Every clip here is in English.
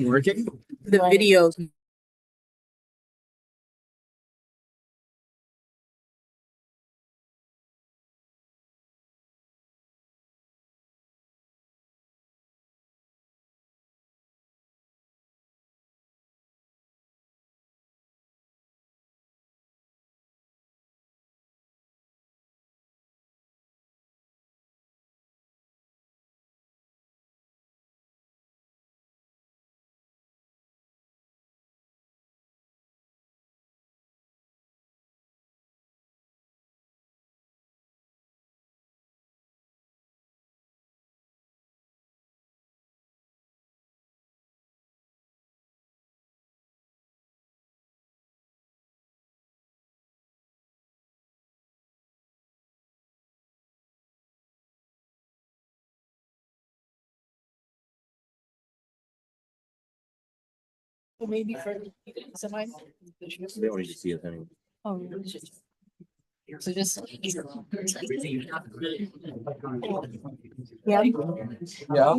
Working? The videos. Maybe for semi. They don't need to see us anyway. Oh, so just. Yeah. Yeah.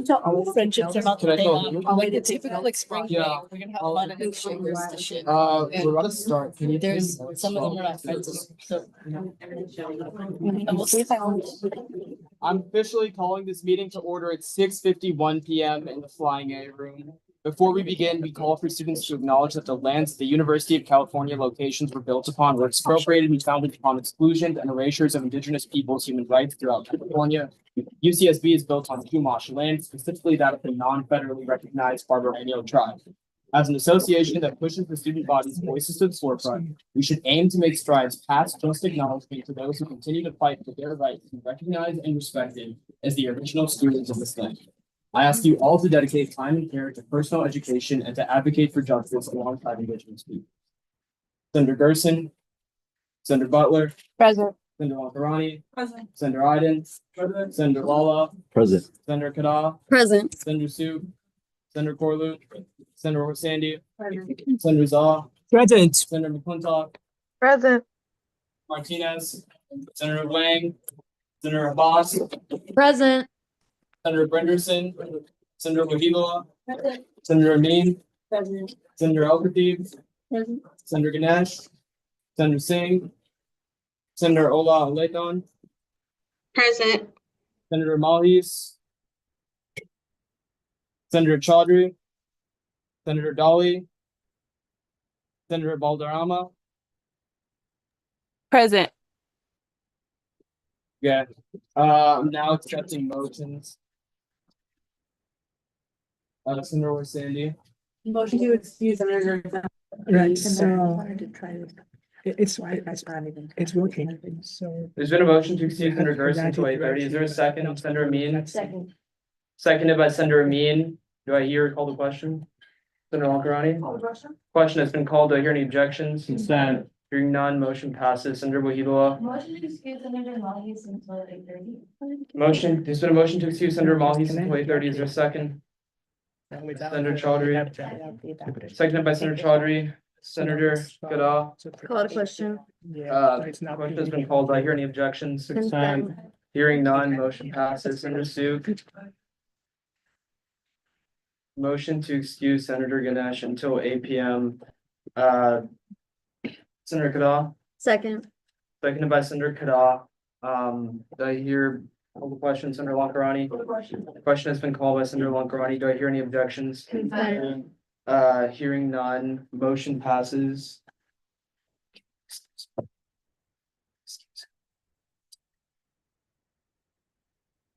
Friendships are about to Can I pay call off. you? Like a typical like spring break, Yeah. we're gonna have fun and then showers to shit. We're about to start. Can you There's please? some of them are not friends, so. And we'll see if I want. I'm officially calling this meeting to order at 6:51 PM in the Flying A room. Before we begin, we call for students to acknowledge that the lands the University of California locations were built upon were expropriated and founded upon exclusions and erasures of indigenous peoples' human rights throughout California. UCSB is built on Chumash land, specifically that of the non-federally recognized Barbareño tribe. As an association that pushes the student body's voices to the forefront, we should aim to make strides past just acknowledgement to those who continue to fight for their right to be recognized and respected as the original stewards of this land. I ask you all to dedicate time and care to personal education and to advocate for justice alongside Indigenous people. Senator Gerson, Senator Butler, Present. Senator Walkerani, Present. Senator Iden, Senator Lala, Present. Senator Kada, Present. Senator Sue, Senator Corlew, Senator Sandy, Senator Zaw, Present. Senator McClintock, Present. Martinez, Senator Wang, Senator Abbas, Present. Senator Brenderson, Senator Wahila, Senator Amin, Present. Senator Al-Khatib, Present. Senator Ganesh, Senator Singh, Senator Ola Aleton, Present. Senator Malhis, Senator Chaudhry, Senator Dolly, Senator Balderrama. Present. Yeah. I'm now accepting motions. Senator Sandy. Motion to excuse Senator. Right, so it's working, so. There's been a motion to excuse Senator Gerson until 8:30. Is there a second? Senator Amin, Second. seconded by Senator Amin. Do I hear call the question? Senator Walkerani? Question has been called. Do I hear any objections? Consent. Hearing none, motion passes. Senator Wahila. Motion to excuse Senator Malhis until 8:30. Motion, there's been a motion to excuse Senator Malhis until 8:30. Is there a second? Senator Chaudhry. Seconded by Senator Chaudhry. Senator Goodall. Call the question. Question has been called. Do I hear any objections? Consent. Hearing none, motion passes. Senator Sue. Motion to excuse Senator Ganesh until 8 PM. Senator Goodall, Second. seconded by Senator Goodall. Do I hear all the questions, Senator Lonkarani? Question has been called by Senator Lonkarani. Do I hear any objections? Consent. Hearing none, motion passes.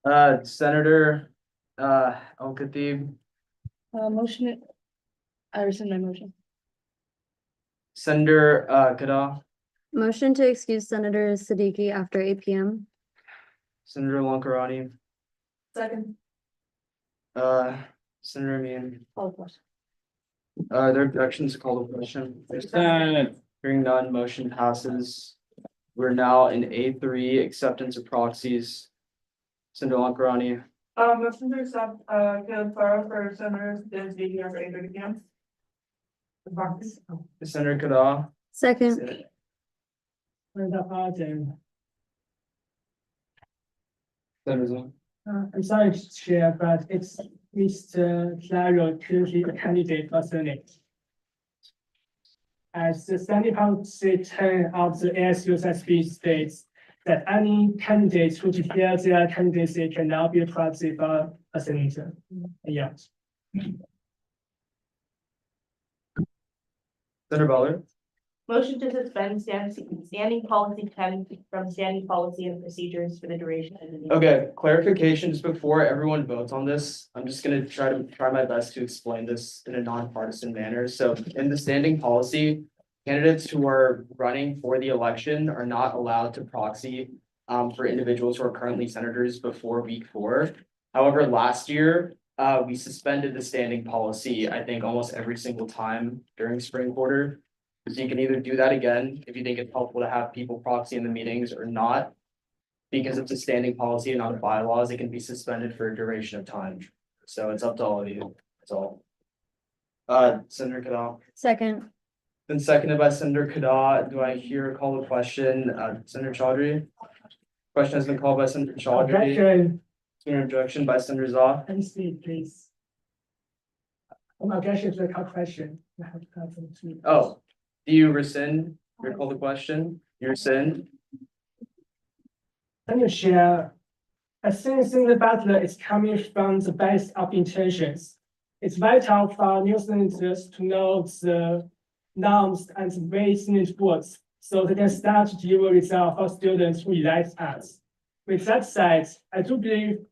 Senator, Al-Khatib, Motion. I rescind my motion. Senator, Goodall, Motion to excuse Senator Siddiqui after 8 PM. Senator Lonkarani, Second. Senator Amin. Call the question. Are there objections to call the question? Hearing none, motion passes. We're now in A3, acceptance of proxies. Senator Lonkarani, Motion to accept, Caleb Farrow for Senator Siddiqui after 8:30 PM. The box. Senator Goodall. Second. Senator Zong. I'm sorry, Chair, but it's Mr. Claro currently a candidate for Senate. As the standing policy 10 of the ASUSSB states that any candidate who declares their candidacy cannot be a proxy for a senator. Yes. Senator Butler? Motion to suspend standing policy 10 from standing policy and procedures for the duration of the meeting. Okay, clarification, just before everyone votes on this, I'm just gonna try my best to explain this in a nonpartisan manner. So in the standing policy, candidates who are running for the election are not allowed to proxy for individuals who are currently senators before week 4. However, last year, we suspended the standing policy, I think almost every single time during spring quarter. So you can either do that again if you think it's helpful to have people proxy in the meetings or not. Because it's a standing policy and not bylaws, it can be suspended for a duration of time. So it's up to all of you, that's all. Senator Kadal, Second, been seconded by Senator Kadal. Do I hear a call to question? Senator Chaudhry? Question has been called by Senator Chaudhry. Objection, Senator objection by Senator Zoff. can you speak, please? Objection to the question. Oh, do you rescind your call to question? You rescind? Can you share? I think Senator Butler is coming from the best of intentions. It's vital for new senators to know the norms and the way Senate works, so they can start to deliver results for students who elect us. With that said, I do believe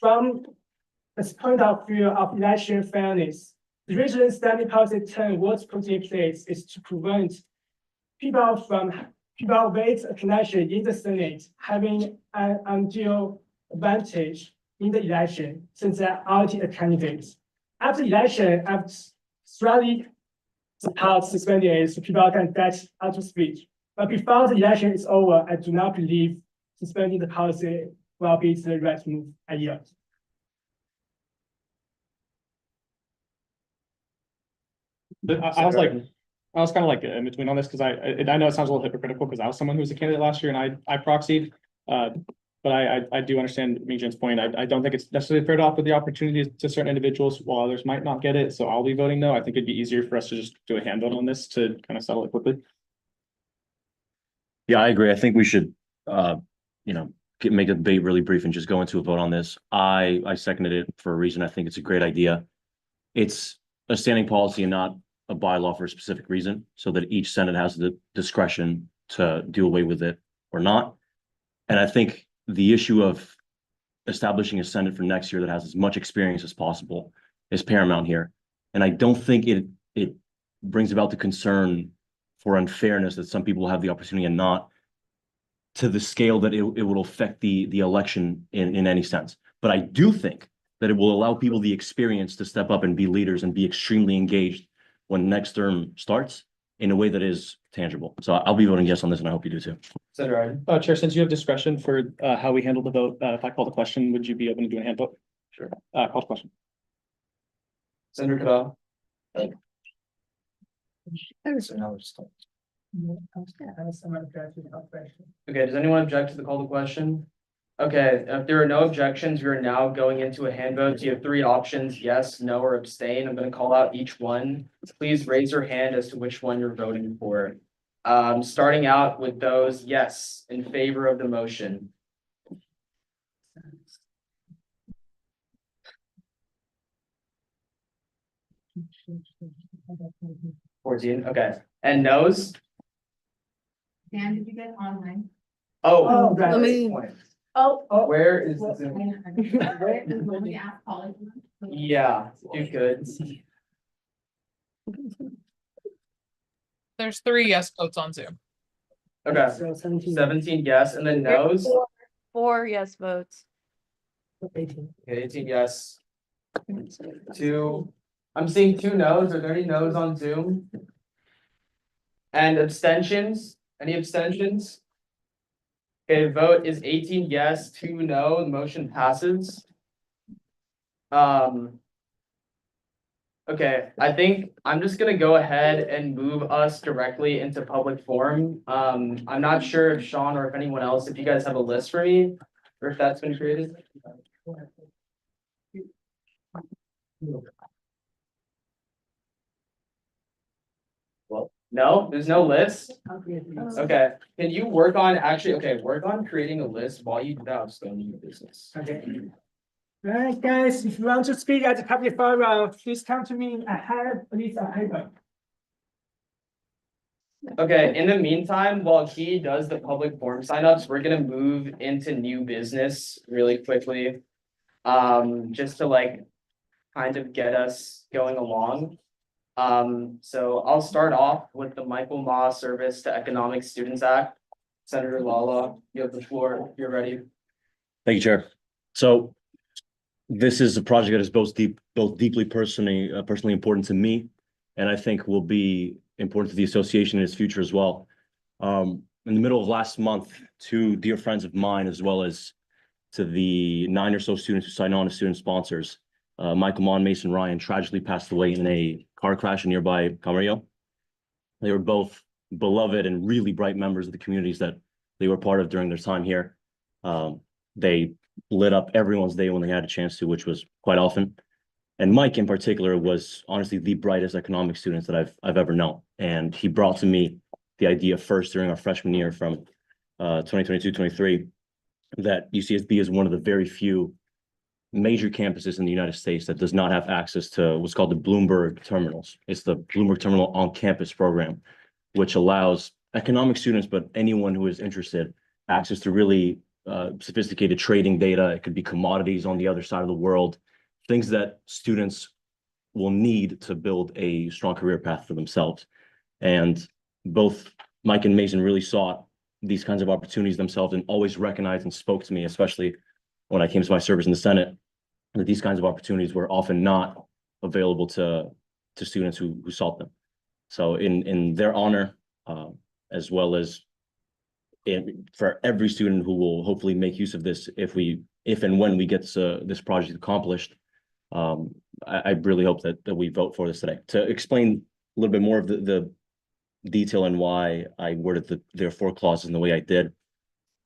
from the point of view of election fairness, the regional standing policy 10 was put in place is to prevent people with a connection in the Senate having an undue advantage in the election since they are already a candidate. After election, I've strongly support suspending it so people can get out to speak. But before the election is over, I do not believe suspending the policy will be the right move. I yield. I was kind of like in between on this because I know it sounds a little hypocritical because I was someone who was a candidate last year and I proxied. But I do understand Ming-Jin's point. I don't think it's necessarily fair to offer the opportunity to certain individuals while others might not get it. So I'll be voting no. I think it'd be easier for us to just do a hand vote on this to kind of settle it quickly. Yeah, I agree. I think we should, make the debate really brief and just go into a vote on this. I seconded it for a reason. I think it's a great idea. It's a standing policy and not a bylaw for a specific reason, so that each Senate has the discretion to do away with it or not. And I think the issue of establishing a Senate for next year that has as much experience as possible is paramount here. And I don't think it brings about the concern for unfairness that some people have the opportunity and not to the scale that it will affect the election in any sense. But I do think that it will allow people the experience to step up and be leaders and be extremely engaged when next term starts in a way that is tangible. So I'll be voting yes on this, and I hope you do too. Senator Iden? Chair, since you have discretion for how we handle the vote, if I call the question, would you be open to doing a hand vote? Sure. Call the question. Senator Kadal? Okay, does anyone object to the call to question? Okay, if there are no objections, we are now going into a hand vote. So you have 3 options, yes, no, or abstain. I'm going to call out each one. Please raise your hand as to which one you're voting for. Starting out with those yes in favor of the motion. 14, okay. And no's? Dan, did you get online? Oh, right. Let me- Oh. where is the Zoom? Let me ask Colin. Yeah, you could. There's 3 yes votes on Zoom. Okay, So 17. 17 yes, and then no's? 4 yes votes. 18. Okay, 18 yes. 2, I'm seeing 2 no's. Are there any no's on Zoom? And abstentions? Any abstentions? Okay, vote is 18 yes, 2 no, the motion passes. Okay, I think I'm just gonna go ahead and move us directly into public forum. I'm not sure if Sean or if anyone else, if you guys have a list for me, or if that's been created. Well, no, there's no list. Okay, can you work on work on creating a list while you do that, I'm just going to your business. Okay. Alright, guys, if you want to speak at the public forum, please come to me. I have a list of paper. Okay, in the meantime, while he does the public forum signups, we're gonna move into new business really quickly. Just to like kind of get us going along. So I'll start off with the Michael Ma Service to Economic Students Act. Senator Lala, you have the floor, if you're ready. Thank you, Chair. So this is a project that is both deeply personally important to me, and I think will be important to the association in its future as well. In the middle of last month, two dear friends of mine, as well as to the 9 or so students who signed on as student sponsors, Michael Ma and Mason Ryan, tragically passed away in a car crash in nearby Camarillo. They were both beloved and really bright members of the communities that they were part of during their time here. They lit up everyone's day when they had a chance to, which was quite often. And Mike in particular was honestly the brightest economics student that I've ever known. And he brought to me the idea first during our freshman year from 2022-23 that UCSB is one of the very few major campuses in the United States that does not have access to what's called the Bloomberg Terminals. It's the Bloomberg Terminal on Campus program, which allows economic students, but anyone who is interested, access to really sophisticated trading data. It could be commodities on the other side of the world, things that students will need to build a strong career path for themselves. And both Mike and Mason really sought these kinds of opportunities themselves and always recognized and spoke to me, especially when I came to my service in the Senate, that these kinds of opportunities were often not available to students who sought them. So in their honor, as well as for every student who will hopefully make use of this if and when we get this project accomplished, I really hope that we vote for this today. To explain a little bit more of the detail and why I worded their 4 clauses in the way I did,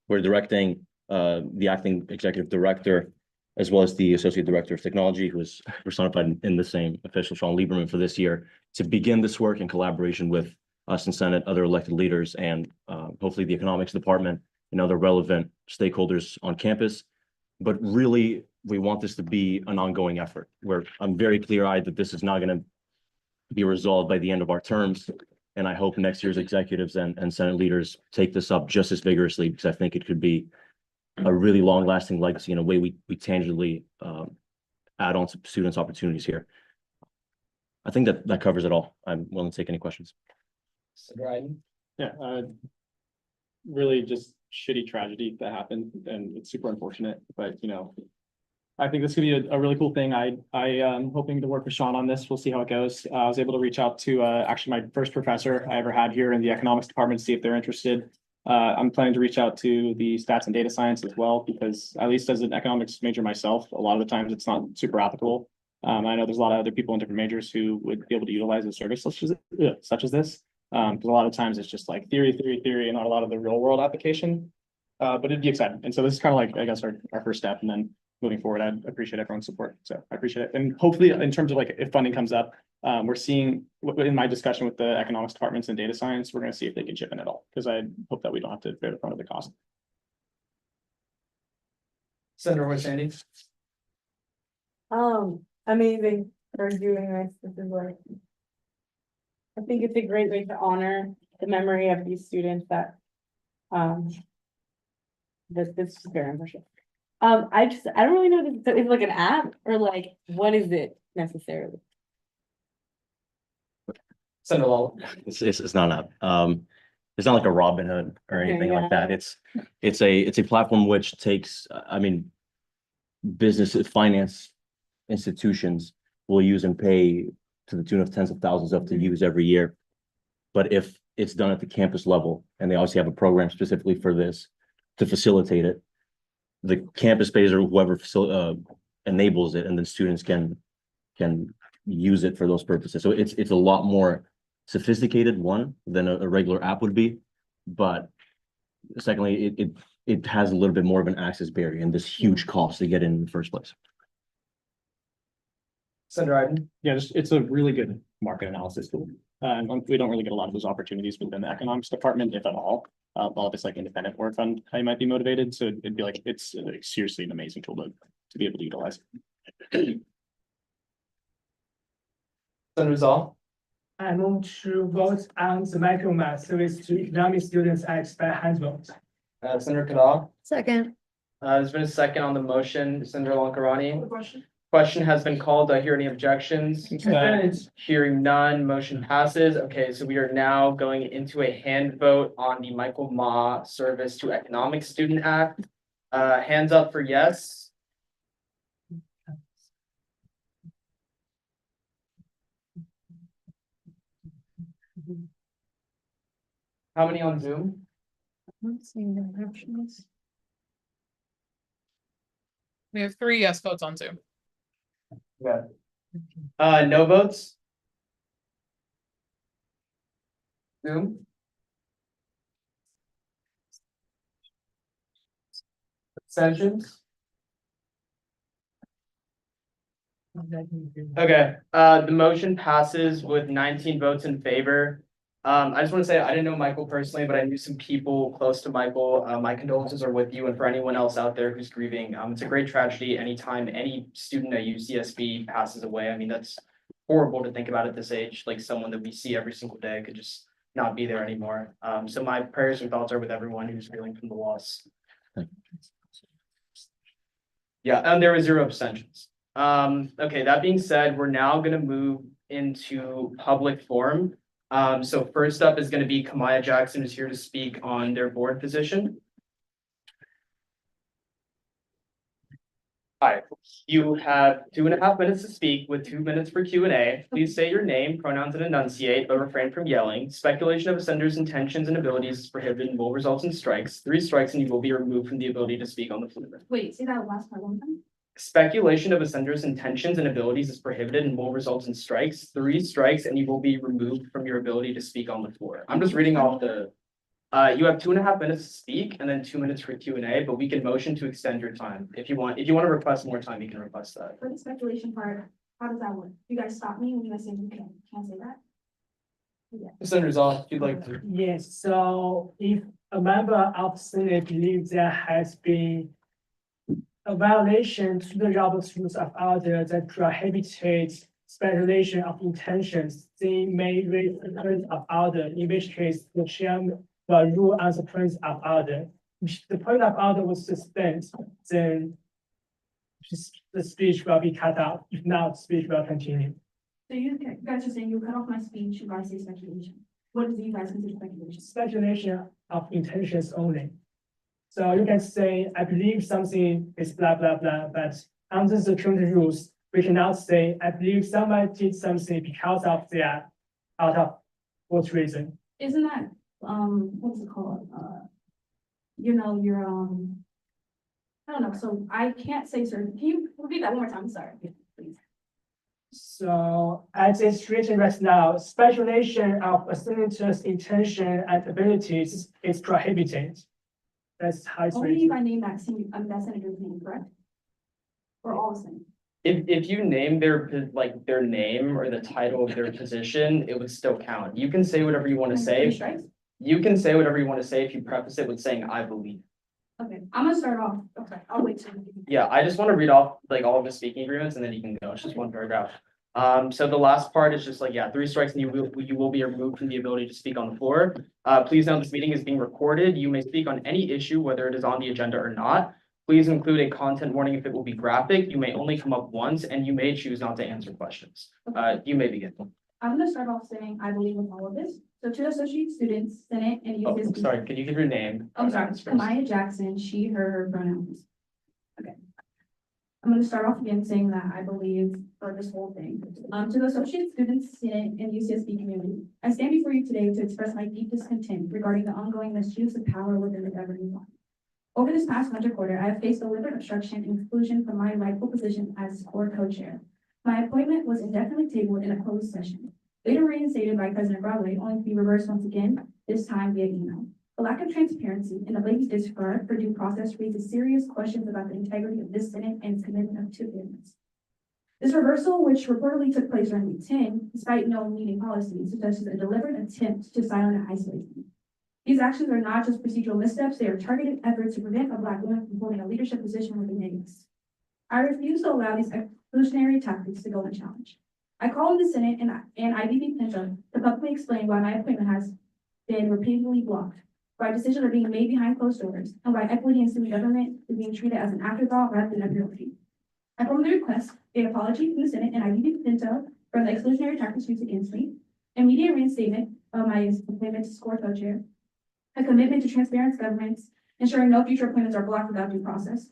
we're directing the acting executive director as well as the associate director of technology, who is personified in the same official, Sean Lieberman, for this year, to begin this work in collaboration with us in Senate, other elected leaders, and hopefully the economics department and other relevant stakeholders on campus. But really, we want this to be an ongoing effort where I'm very clear-eyed that this is not going to be resolved by the end of our terms. And I hope next year's executives and Senate leaders take this up just as vigorously, because I think it could be a really long-lasting legacy in a way we tangibly add on to students' opportunities here. I think that covers it all. I'm willing to take any questions. Right. Yeah, really just shitty tragedy that happened, and it's super unfortunate, but I think this could be a really cool thing. I am hoping to work with Sean on this. We'll see how it goes. I was able to reach out to actually my first professor I ever had here in the economics department to see if they're interested. I'm planning to reach out to the stats and data science as well, because at least as an economics major myself, a lot of the times it's not super applicable. I know there's a lot of other people in different majors who would be able to utilize a service such as this. Because a lot of times it's just like theory, and not a lot of the real world application. But it'd be exciting. And so this is kind of like, I guess, our first step. And then moving forward, I'd appreciate everyone's support. So I appreciate it. And hopefully in terms of like, if funding comes up, we're seeing in my discussion with the economics departments and data science, we're going to see if they can chip in at all, because I hope that we don't have to bear the brunt of the cost. Senator Whitsandy. Amazing for doing this. This is like, I think it's a great way to honor the memory of these students that, this is very unfortunate. I don't really know if it's like an app or like, what is it necessarily? Senator Lala. It's not an app. It's not like a Robinhood or anything like yeah. that. It's a platform which takes, business finance institutions will use and pay to the tune of tens of thousands to use every year. But if it's done at the campus level, and they obviously have a program specifically for this to facilitate it, the campus pays or whoever enables it, and then students can use it for those purposes. So it's a lot more sophisticated than a regular app would be. But secondly, it has a little bit more of an access barrier and this huge cost to get in the first place. Senator Iden? Yeah, it's a really good market analysis tool. And we don't really get a lot of those opportunities within the economics department, if at all. A lot of it's like independent work on how you might be motivated. So it'd be like, it's like, seriously an amazing tool to be able to utilize. Senator Zal? I move to vote on the micromath service to economic students as by hand vote. Senator Kadal? Second, There's been a second on the motion. Senator Lonkarani? Question? Question has been called. Do I hear any objections? Hearing none, motion passes. Okay, so we are now going into a hand vote on the Michael Ma Service to Economic Student Act. Hands up for yes. How many on Zoom? I'm not seeing the options. We have 3 yes votes on Zoom. Okay. No votes? Zoom? Abstentions? Okay, the motion passes with 19 votes in favor. I just want to say, I didn't know Michael personally, but I knew some people close to Michael. My condolences are with you and for anyone else out there who's grieving. It's a great tragedy anytime any student at UCSB passes away. I mean, that's horrible to think about at this age, like someone that we see every single day could just not be there anymore. So my prayers and thoughts are with everyone who's reeling from the loss. Yeah, and there were 0 abstentions. Okay, that being said, we're now gonna move into public forum. So first up is gonna be Kamaya Jackson, who's here to speak on their board position. Hi, you have 2.5 minutes to speak with 2 minutes for Q&A. Please say your name, pronouns, and enunciate, but refrain from yelling. Speculation of a senator's intentions and abilities is prohibited and will result in strikes. 3 strikes and you will be removed from the ability to speak on the floor. Wait, say that last part one time. Speculation of a senator's intentions and abilities is prohibited and will result in strikes. 3 strikes and you will be removed from your ability to speak on the floor. I'm just reading off the. You have 2.5 minutes to speak and then 2 minutes for Q&A, but we can motion to extend your time. If you want to request more time, you can request that. For the speculation part, how does that work? You guys stop me when you guys say you can't say that? Senator Zal, if you'd like to. Yes, so if a member of the Senate believes there has been a violation to the Robert's Rules of Order that prohibits speculation of intentions, they may raise a point of order, in which case the chairman will rule on the point of order. If the point of order was suspended, then the speech will be cut out. If not, the speech will continue. So you guys are saying you cut off my speech if I say speculation. What do you guys consider speculation? Speculation of intentions only. So you can say, I believe something is blah, blah, blah, but under the current rules, we cannot say, I believe somebody did something because of their, out of what reason. Isn't that, what's it called? You know, your, I don't know, so I can't say certain, can you repeat that one more time? I'm sorry, please. So as it's written right now, speculation of a senator's intention and abilities is prohibited. That's how it's Only if written. I name that senator's name, correct? Or all the same? If you name their name or the title of their position, it would still count. You can say whatever you want to Three say. strikes? You can say whatever you want to say if you preface it with saying, I believe. Okay, I'm gonna start off, okay, I'll wait till. Yeah, I just want to read off like all of the speaking agreements and then you can go. It's just one paragraph. So the last part is just like, yeah, 3 strikes and you will be removed from the ability to speak on the floor. Please note this meeting is being recorded. You may speak on any issue, whether it is on the agenda or not. Please include a content warning if it will be graphic. You may only come up once and you may choose not to answer questions. You may begin. I'm gonna start off saying I believe in all of this. So to associate students, Senate and Oh, UCSB. sorry, can you give your name? I'm sorry, Kamaya Jackson, she, her pronouns. Okay. I'm gonna start off again saying that I believe for this whole thing. To the associate students, Senate and UCSB community, I stand before you today to express my deep discontent regarding the ongoing misuse of power within the governing body. Over this past winter quarter, I have faced deliberate obstruction and exclusion from my rightful position as core co-chair. My appointment was indefinitely tabled in a closed session, later reinstated by President Broadway, only to be reversed once again, this time via email. The lack of transparency and the blatant disregard for due process raises serious questions about the integrity of this Senate and its commitment to fairness. This reversal, which reportedly took place during week 10, despite no meeting policy, suggests a deliberate attempt to silence and isolate me. These actions are not just procedural missteps, they are targeted efforts to prevent a Black woman from holding a leadership position within NAICS. I refuse to allow these exclusionary tactics to go unchallenged. I call on the Senate and IBB Pinto to publicly explain why my appointment has been repeatedly blocked, why decisions are being made behind closed doors, and why equity in student government is being treated as an afterthought rather than a priority. I formally request an apology from the Senate and IBB Pinto for the exclusionary tactics used against me, immediate reinstatement of my appointment to SCORE co-chair, a commitment to transparent governments, ensuring no future appointments are blocked without due process.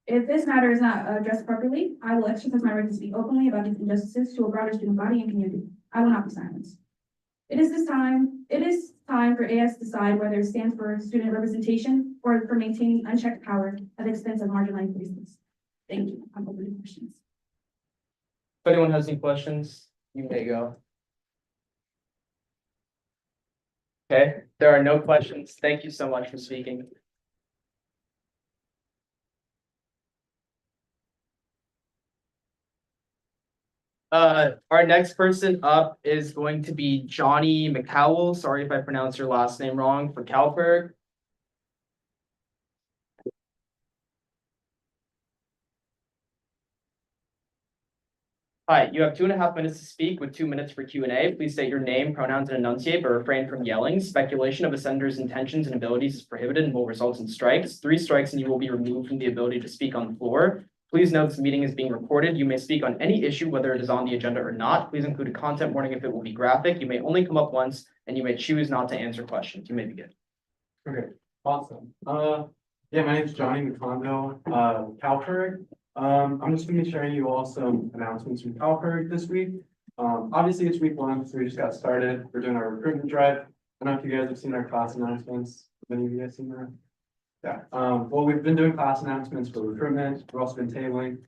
If this matter is not addressed properly, I will exercise my right to speak openly about these injustices to a broader student body and community. I will not be silenced. It is time for AS to decide whether it stands for student representation or for maintaining unchecked power at the expense of marginalized voices. Thank you. I'm open to questions. If anyone has any questions, you may go. Okay, there are no questions. Thank you so much for speaking. Our next person up is going to be Johnny McCowell. Sorry if I pronounced your last name wrong, for CalPERG. Hi, you have 2.5 minutes to speak with 2 minutes for Q&A. Please state your name, pronouns, and enunciate, but refrain from yelling. Speculation of a senator's intentions and abilities is prohibited and will result in strikes. 3 strikes and you will be removed from the ability to speak on the floor. Please note this meeting is being recorded. You may speak on any issue, whether it is on the agenda or not. Please include a content warning if it will be graphic. You may only come up once, and you may choose not to answer questions. You may begin. Okay, awesome. Yeah, my name is Johnny McConville, CalPERG. I'm just gonna be sharing you all some announcements from CalPERG this week. Obviously it's week 1, so we just got started. We're doing our recruitment drive. I don't know if you guys have seen our class announcements. Have any of you guys seen that? Yeah, well, we've been doing class announcements for recruitment. We've also been tabling,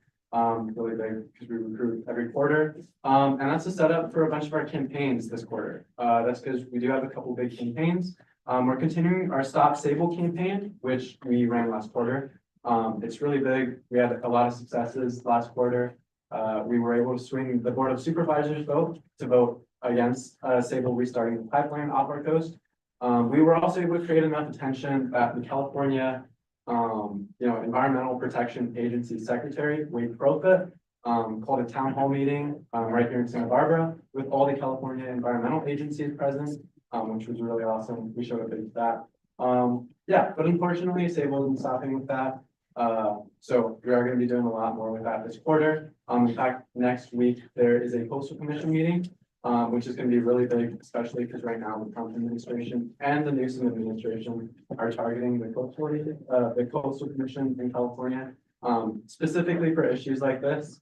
really big because we recruit every quarter. And that's a setup for a bunch of our campaigns this quarter. That's because we do have a couple big campaigns. We're continuing our Stop Sable campaign, which we ran last quarter. It's really big. We had a lot of successes last quarter. We were able to swing the Board of Supervisors vote to vote against Sable restarting the pipeline off our coast. We were also able to create enough attention that the California, Environmental Protection Agency Secretary, Wade Profit, called a town hall meeting right here in Santa Barbara with all the California environmental agencies present, which was really awesome. We showed up at that. Yeah, but unfortunately, Sable isn't stopping with that. So we are going to be doing a lot more with that this quarter. In fact, next week there is a coastal commission meeting, which is going to be really big, especially because right now the Trump administration and the Newsom administration are targeting the coastal commission in California, specifically for issues like this.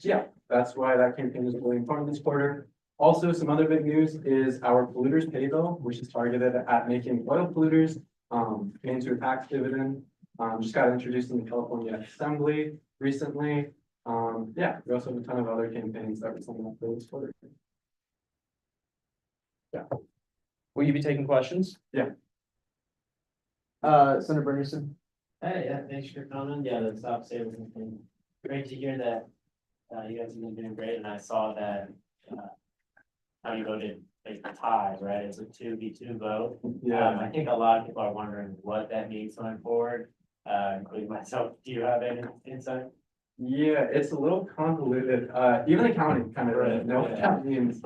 Yeah, that's why that campaign is really important this quarter. Also, some other big news is our polluters pay bill, which is targeted at making oil polluters pay into a tax dividend. Just got introduced in the California Assembly recently. Yeah, we also have a ton of other campaigns that we're signing up for this quarter. Yeah. Will you be taking questions? Yeah. Senator Bernarson. Hey, yeah, thanks for coming. Yeah, the Stop Sable campaign. Great to hear that you guys have been doing great, and I saw that how you voted like a tie, right? It's a 2v2 vote. Yeah. I think a lot of people are wondering what that means going forward, including myself. Do you have any insight? Yeah, it's a little convoluted. Even the county kind of doesn't know what that means,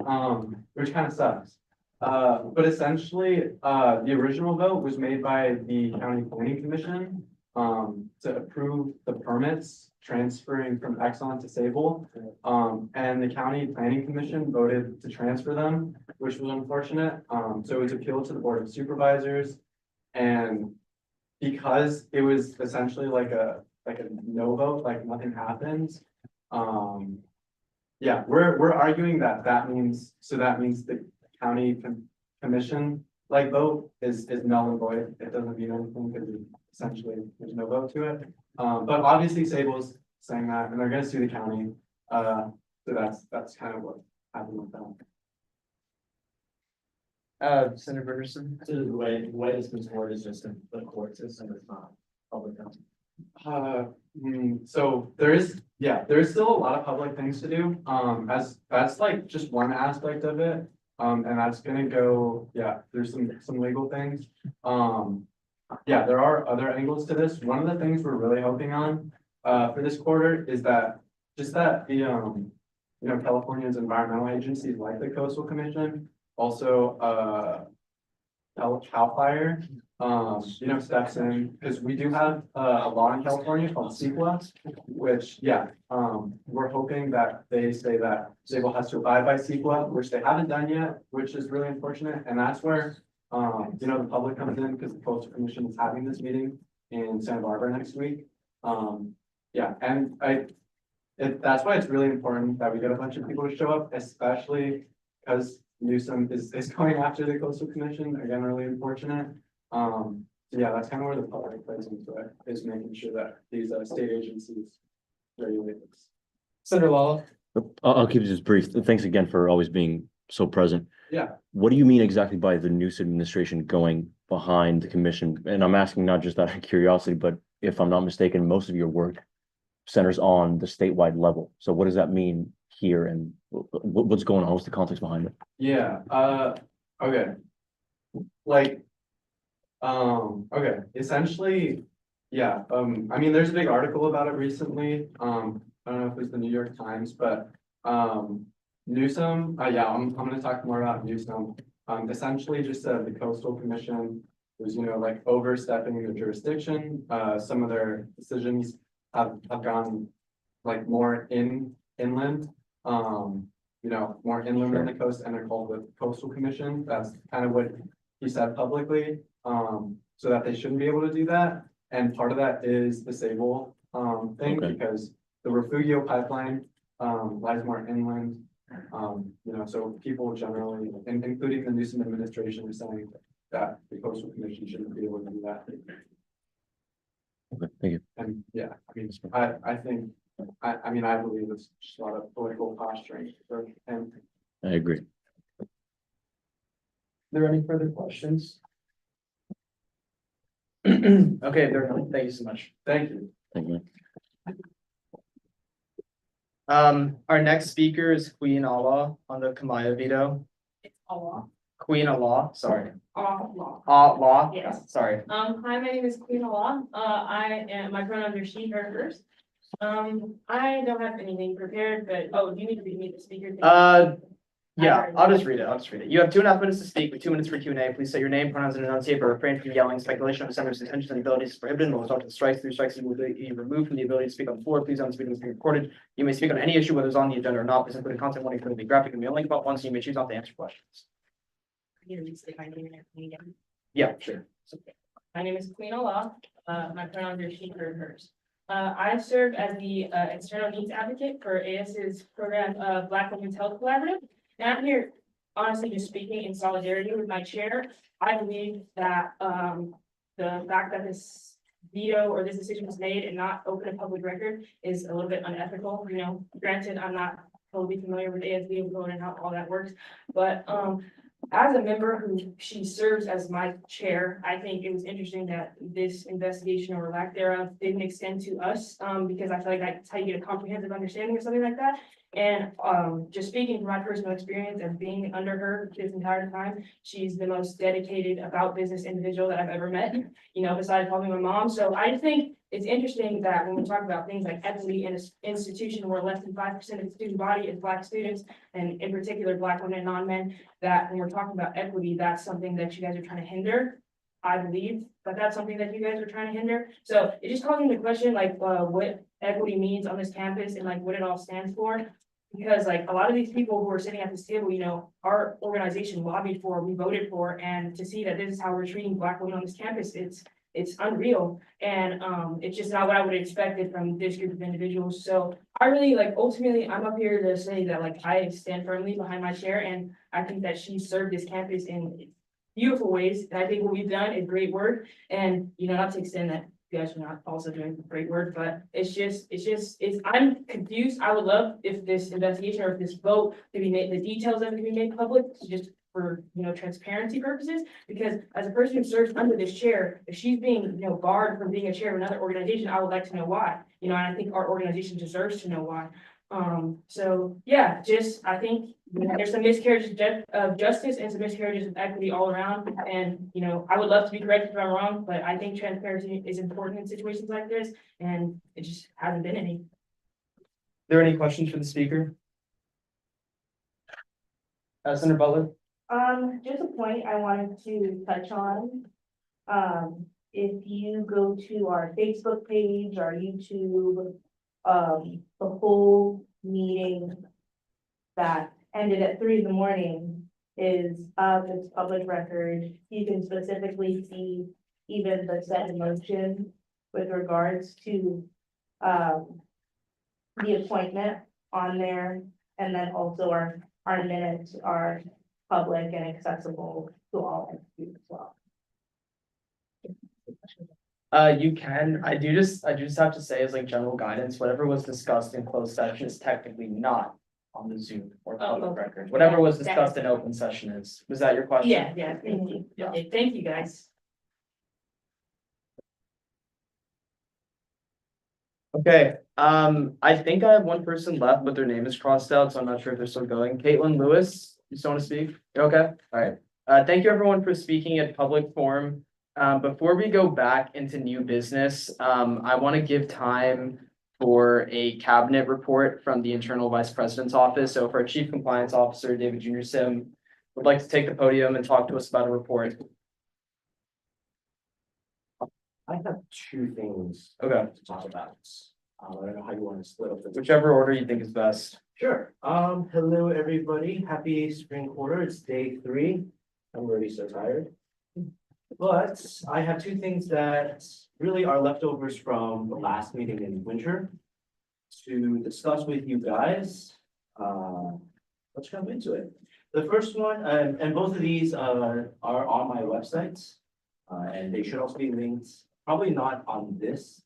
which kind of sucks. But essentially, the original vote was made by the County Planning Commission to approve the permits transferring from Exxon to Sable. And the County Planning Commission voted to transfer them, which was unfortunate. So it was appealed to the Board of Supervisors. And because it was essentially like a no vote, like nothing happens. Yeah, we're arguing that means the county commission like vote is null and void. It doesn't mean anything because essentially there's no vote to it. But obviously Sable's saying that, and they're going to sue the county. So that's kind of what happened with that. Senator Bernarson. So the way this moves forward is just in the court system, it's not public health. So there is yeah, there's still a lot of public things to do, as, that's like just one aspect of it. And that's gonna go, yeah, there's some legal things. Yeah, there are other angles to this. One of the things we're really hoping on, for this quarter is that, just that the, you know, California's environmental agencies like the Coastal Commission, also, CAL FIRE, you know, steps in, because we do have a law in California called CEQA, which, yeah, we're hoping that they say that Sable has to abide by CEQA, which they haven't done yet, which is really unfortunate, and that's where, you know, the public comes in, because the Coastal Commission is having this meeting in Santa Barbara next week. Yeah, and that's why it's really important that we get a bunch of people to show up, especially because Newsom is going after the Coastal Commission, again, really unfortunate. So yeah, that's kind of where the public plays into it, is making sure that these state agencies regulate this. Senator Lala. I'll keep this brief. Thanks again for always being so present. Yeah, What do you mean exactly by the Newsom administration going behind the commission? And I'm asking not just out of curiosity, but if I'm not mistaken, most of your work centers on the statewide level. So what does that mean here, and what's going on? What's the context behind it? yeah, okay. Like, okay, essentially, yeah, I mean, there's a big article about it recently. I don't know if it was the New York Times, but, Newsom, yeah, I'm gonna talk more about Newsom. Essentially just said the Coastal Commission was, you know, like overstepping their jurisdiction. Some of their decisions have gone like more inland, you know, more inland than the coast, and they're called the Coastal Commission. That's kind of what he said publicly, so that they shouldn't be able to do that. And part of that is the Sable, thing, Okay. because the Refugio pipeline, lies more inland. You know, so people generally, including the Newsom administration, are saying that the Coastal Commission shouldn't be able to do that. Okay, thank you. And yeah, I mean, I think, I mean, I believe it's just a lot of political posturing for him. I agree. Are there any further questions? Okay, there are none. Thank you so much. Thank you. Thank you. Our next speaker is Queen Allah on the Kamaya veto. It's Allah. Queen Allah, sorry. Allah. Allah, Yes. sorry. Hi, my name is Queen Allah. My pronouns are she, her, hers. I don't have anything prepared, but, do you need to read me the speaker thing? Yeah, I'll just read it. You have 2.5 minutes to speak with 2 minutes for Q&A. Please say your name, pronouns, and enunciate, but refrain from yelling. Speculation of the senator's intentions and abilities is prohibited and will result in strikes. Through strikes, you will be removed from the ability to speak on the floor. Please don't speak when it's being recorded. You may speak on any issue, whether it's on the agenda or not. Please include content warning for the graphic and may only about once, so you may choose not to answer questions. I'm gonna restate my name and everything again. Yeah, sure. My name is Queen Allah. My pronouns are she, her, hers. I serve as the external needs advocate for AS's program, Black Women's Health Collaborative. And I'm here, honestly, just speaking in solidarity with my chair. I believe that the fact that this veto or this decision was made and not open a public record is a little bit unethical. You know, granted, I'm not totally familiar with ASB vote and how all that works, but as a member who she serves as my chair, I think it was interesting that this investigation or lack thereof didn't extend to us, because I feel like that's how you get a comprehensive understanding of something like that. And just speaking from my personal experience and being under her this entire time, she's the most dedicated about business individual that I've ever met, you know, besides probably my mom. So I just think it's interesting that when we talk about things like equity in an institution where less than 5% of the student body is Black students, and in particular, Black women and non-men, that when we're talking about equity, that's something that you guys are trying to hinder. I believe, but that's something that you guys are trying to hinder. So it just calls into question, like, what equity means on this campus and like what it all stands for. Because like a lot of these people who are sitting at this table, you know, our organization lobbied for, we voted for, and to see that this is how we're treating Black women on this campus, it's unreal. And it's just not what I would have expected from this group of individuals. So I really like, ultimately, I'm up here to say that like I stand firmly behind my chair, and I think that she served this campus in beautiful ways. And I think what we've done is great work. And, you know, not to extend that you guys are not also doing great work, but I'm confused. I would love if this investigation or if this vote could be made, the details of it could be made public, to just for, transparency purposes. Because as a person who serves under this chair, if she's being, barred from being a chair of another organization, I would like to know why. And I think our organization deserves to know why. So, yeah, I think there's some miscarriages of justice and some miscarriages of equity all around. And, I would love to be corrected if I'm wrong, but I think transparency is important in situations like this, and it just hasn't been any. Are there any questions for the speaker? Senator Butler? Just a point I wanted to touch on. If you go to our Facebook page, our YouTube, the whole meeting that ended at 3 a.m. is it's public record. You can specifically see even the set motion with regards to the appointment on there, and then also our minutes are public and accessible to all entities as well. You can, I do just have to say as like general guidance, whatever was discussed in closed session is technically not on the Zoom or public record. Whatever was discussed in open session is, was that your question? Yeah, thank you. Yeah. Okay, thank you, guys. Okay, I think I have one person left, but their name is crossed out, so I'm not sure if they're still going. Caitlin Lewis, you still want to speak? You okay? All right. Thank you everyone for speaking at public forum. Before we go back into new business, I want to give time for a cabinet report from the Internal Vice President's office. So if our Chief Compliance Officer, David Junior Sim, would like to take the podium and talk to us about a report. I have two things Okay, to talk about. I don't know how you want to split up the. whichever order you think is best. Sure. Hello, everybody. Happy spring quarter. It's day 3. I'm already so tired. But I have two things that really are leftovers from the last meeting in winter to discuss with you guys. Let's jump into it. The first one, and both of these are on my website. And they should also be linked, probably not on this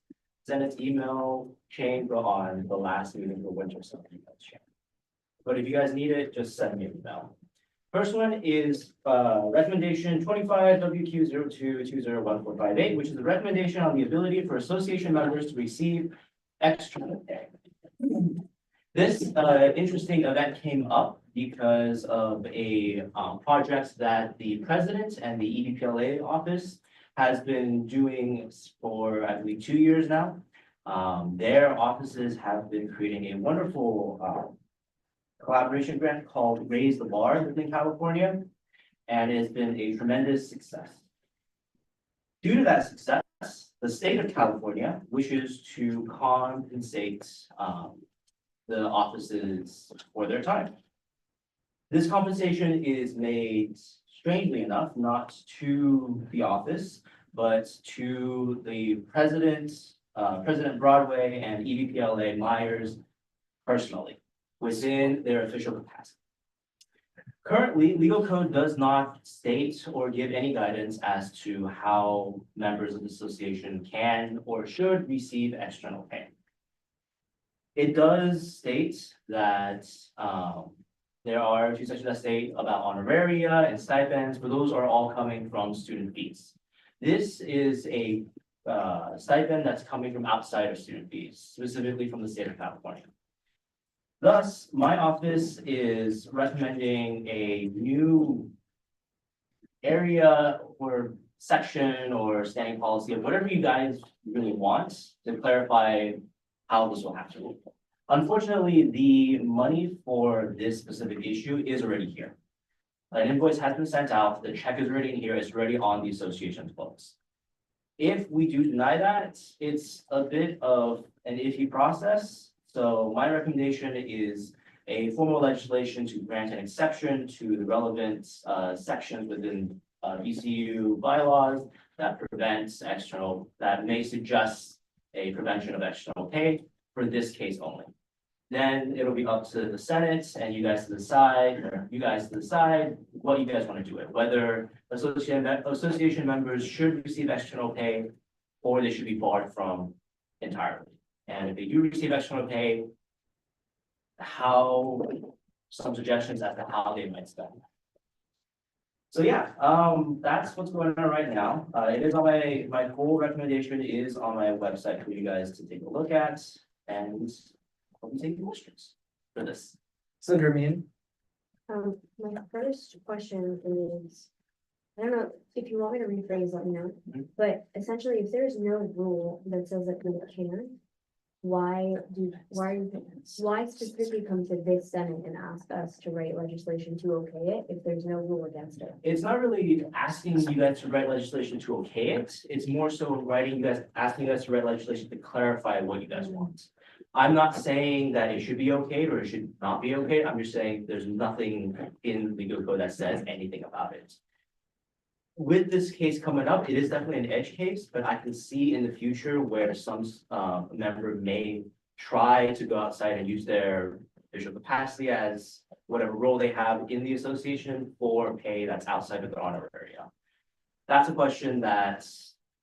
Senate email chain, but on the last meeting for winter Senate email chain. But if you guys need it, just send me an email. First one is recommendation 25 WQ02201458, which is the recommendation on the ability for association members to receive external pay. This interesting event came up because of a project that the president and the EDPLA office has been doing for, I believe, 2 years now. Their offices have been creating a wonderful collaboration grant called Raise the Bar within California, and it has been a tremendous success. Due to that success, the state of California wishes to compensate the offices for their time. This compensation is made, strangely enough, not to the office, but to the president, President Broadway and EDPLA Myers personally, within their official capacity. Currently, legal code does not state or give any guidance as to how members of the association can or should receive external pay. It does state that there are 2 sections that state about honoraria and stipends, but those are all coming from student fees. This is a stipend that's coming from outside of student fees, specifically from the state of California. Thus, my office is recommending a new area or section or standing policy of whatever you guys really want to clarify how this will have to work. Unfortunately, the money for this specific issue is already here. An invoice has been sent out, the check is already in here, it's already on the association's books. If we do deny that, it's a bit of an iffy process. So my recommendation is a formal legislation to grant an exception to the relevant sections within VCU bylaws that that may suggest a prevention of external pay for this case only. Then it'll be up to the Senate and you guys to decide what you guys want to do it, whether association members should receive external pay or they should be barred from entirely. And if they do receive external pay, some suggestions as to how they might spend. So yeah, that's what's going on right now. It is on my full recommendation is on my website for you guys to take a look at and I'll be taking questions for this. Senator Mean. My first question is, I don't know if you want me to rephrase, let me know, but essentially, if there's no rule that says that we can, why specifically come to this Senate and ask us to write legislation to okay it if there's no rule against it? It's not really asking you guys to write legislation to okay it. It's more so asking you guys to write legislation to clarify what you guys want. I'm not saying that it should be okay or it should not be okay. I'm just saying there's nothing in legal code that says anything about it. With this case coming up, it is definitely an edge case, but I can see in the future where some member may try to go outside and use their official capacity as whatever role they have in the association for pay that's outside of their honor area. That's a question that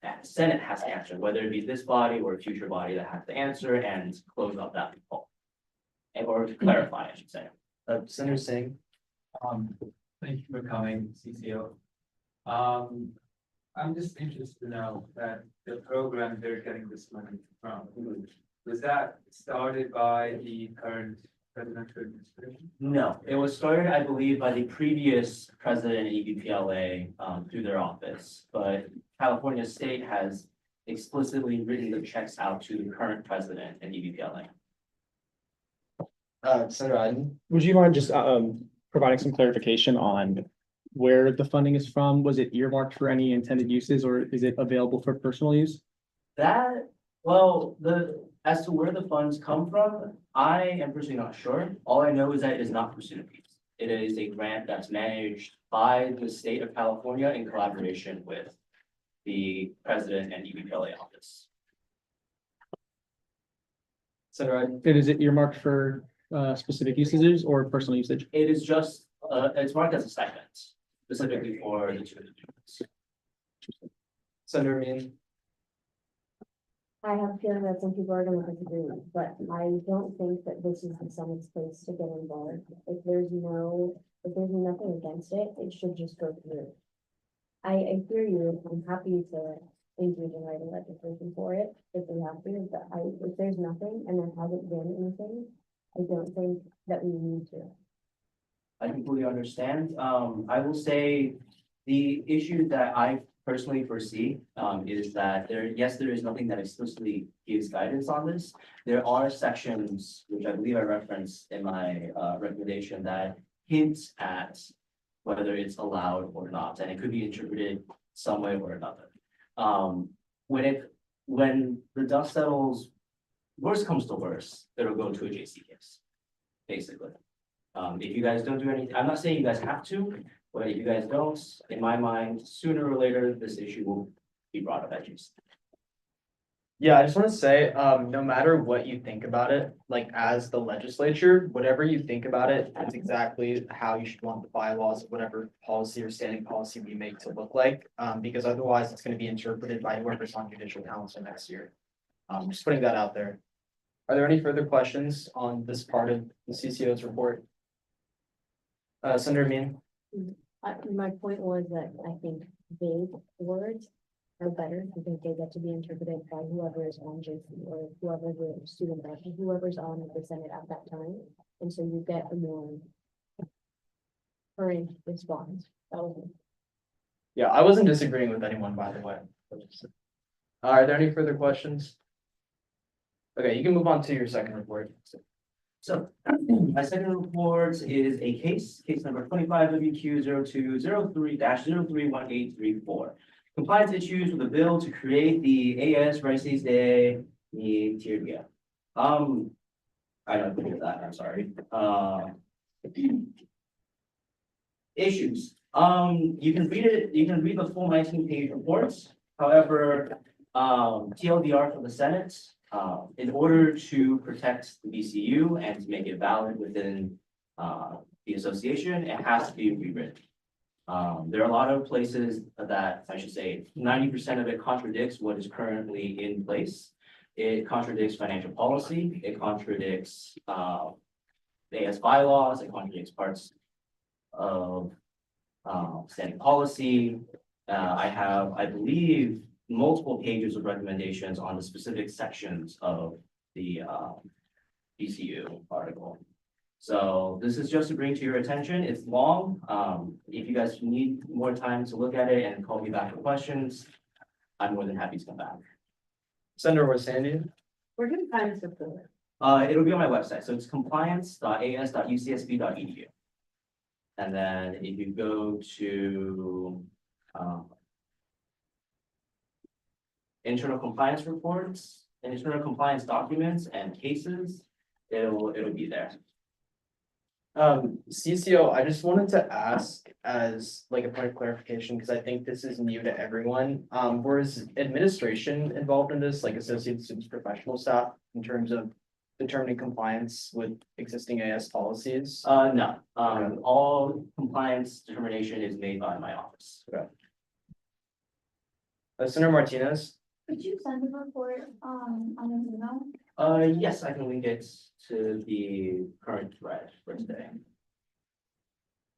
the Senate has to answer, whether it be this body or a future body that has to answer and close up that loophole. Or to clarify, I should say. Senator Singh. Thank you for coming, CCO. I'm just interested to know that the program they're getting this money from, was that started by the current presidential administration? No, it was started, I believe, by the previous president of EBPLA through their office, but California State has explicitly written the checks out to the current president and EBPLA. Senator Iden. Would you mind just providing some clarification on where the funding is from? Was it earmarked for any intended uses or is it available for personal use? As to where the funds come from, I am personally not sure. All I know is that it is not for student fees. It is a grant that's managed by the state of California in collaboration with the president and EBPLA office. Senator Iden. And is it earmarked for specific usages or personal usage? It is just, it's marked as a stipend, specifically for the two individuals. Senator Mean. I have a feeling that some people are gonna disagree, but I don't think that this is the Senate's place to get involved. If there's nothing against it, it should just go through. I hear you, I'm happy to engage in writing legislation for it if we have to, but if there's nothing and there hasn't been anything, I don't think that we need to. I completely understand. I will say the issue that I personally foresee is that there is nothing that explicitly gives guidance on this. There are sections, which I believe I referenced in my recommendation, that hints at whether it's allowed or not, and it could be interpreted some way or another. When the dust settles, worst comes to worst, it'll go to a JC case, basically. If you guys don't do anything, I'm not saying you guys have to, but if you guys don't, in my mind, sooner or later, this issue will be brought up at JC. Yeah, I just want to say, no matter what you think about it, like as the legislature, whatever you think about it, that's exactly how you should want the bylaws, whatever policy or standing policy we make to look like. Because otherwise it's going to be interpreted by whoever's on judicial council next year. Just putting that out there. Are there any further questions on this part of the CCO's report? Senator Mean. My point was that I think vague words are better because they get to be interpreted by whoever is on JC or whoever the student is, whoever's on the Senate at that time. And so you get a more current response. That was it. Yeah, I wasn't disagreeing with anyone, by the way. Are there any further questions? Okay, you can move on to your second report. So my second report is a case number 25 WQ 0203-031834. Compliance issues with a bill to create the AS Rices de Tierra. I don't think of that, I'm sorry. Issues. You can read it, you can read the full 19-page reports. However, TLDR from the Senate, in order to protect the BCU and to make it valid within the association, it has to be rewritten. There are a lot of places that, I should say, 90% of it contradicts what is currently in place. It contradicts financial policy, it contradicts AS bylaws, it contradicts parts of standing policy. I have, I believe, multiple pages of recommendations on the specific sections of the BCU article. So this is just to bring to your attention. It's long. If you guys need more time to look at it and call me back for questions, I'm more than happy to come back. Senator Sandy. We're gonna find this before. It'll be on my website. So it's compliance.as.ucsb.edu. And then if you go to internal compliance reports, and internal compliance documents and cases, it'll be there. CCO, I just wanted to ask as like a point of clarification, because I think this is new to everyone. Was administration involved in this, like associate students, professional staff, in terms of determining compliance with existing AS policies? No, all compliance determination is made by my office. Senator Martinez. Could you send the report, on an email? Yes, I can link it to the current thread for today.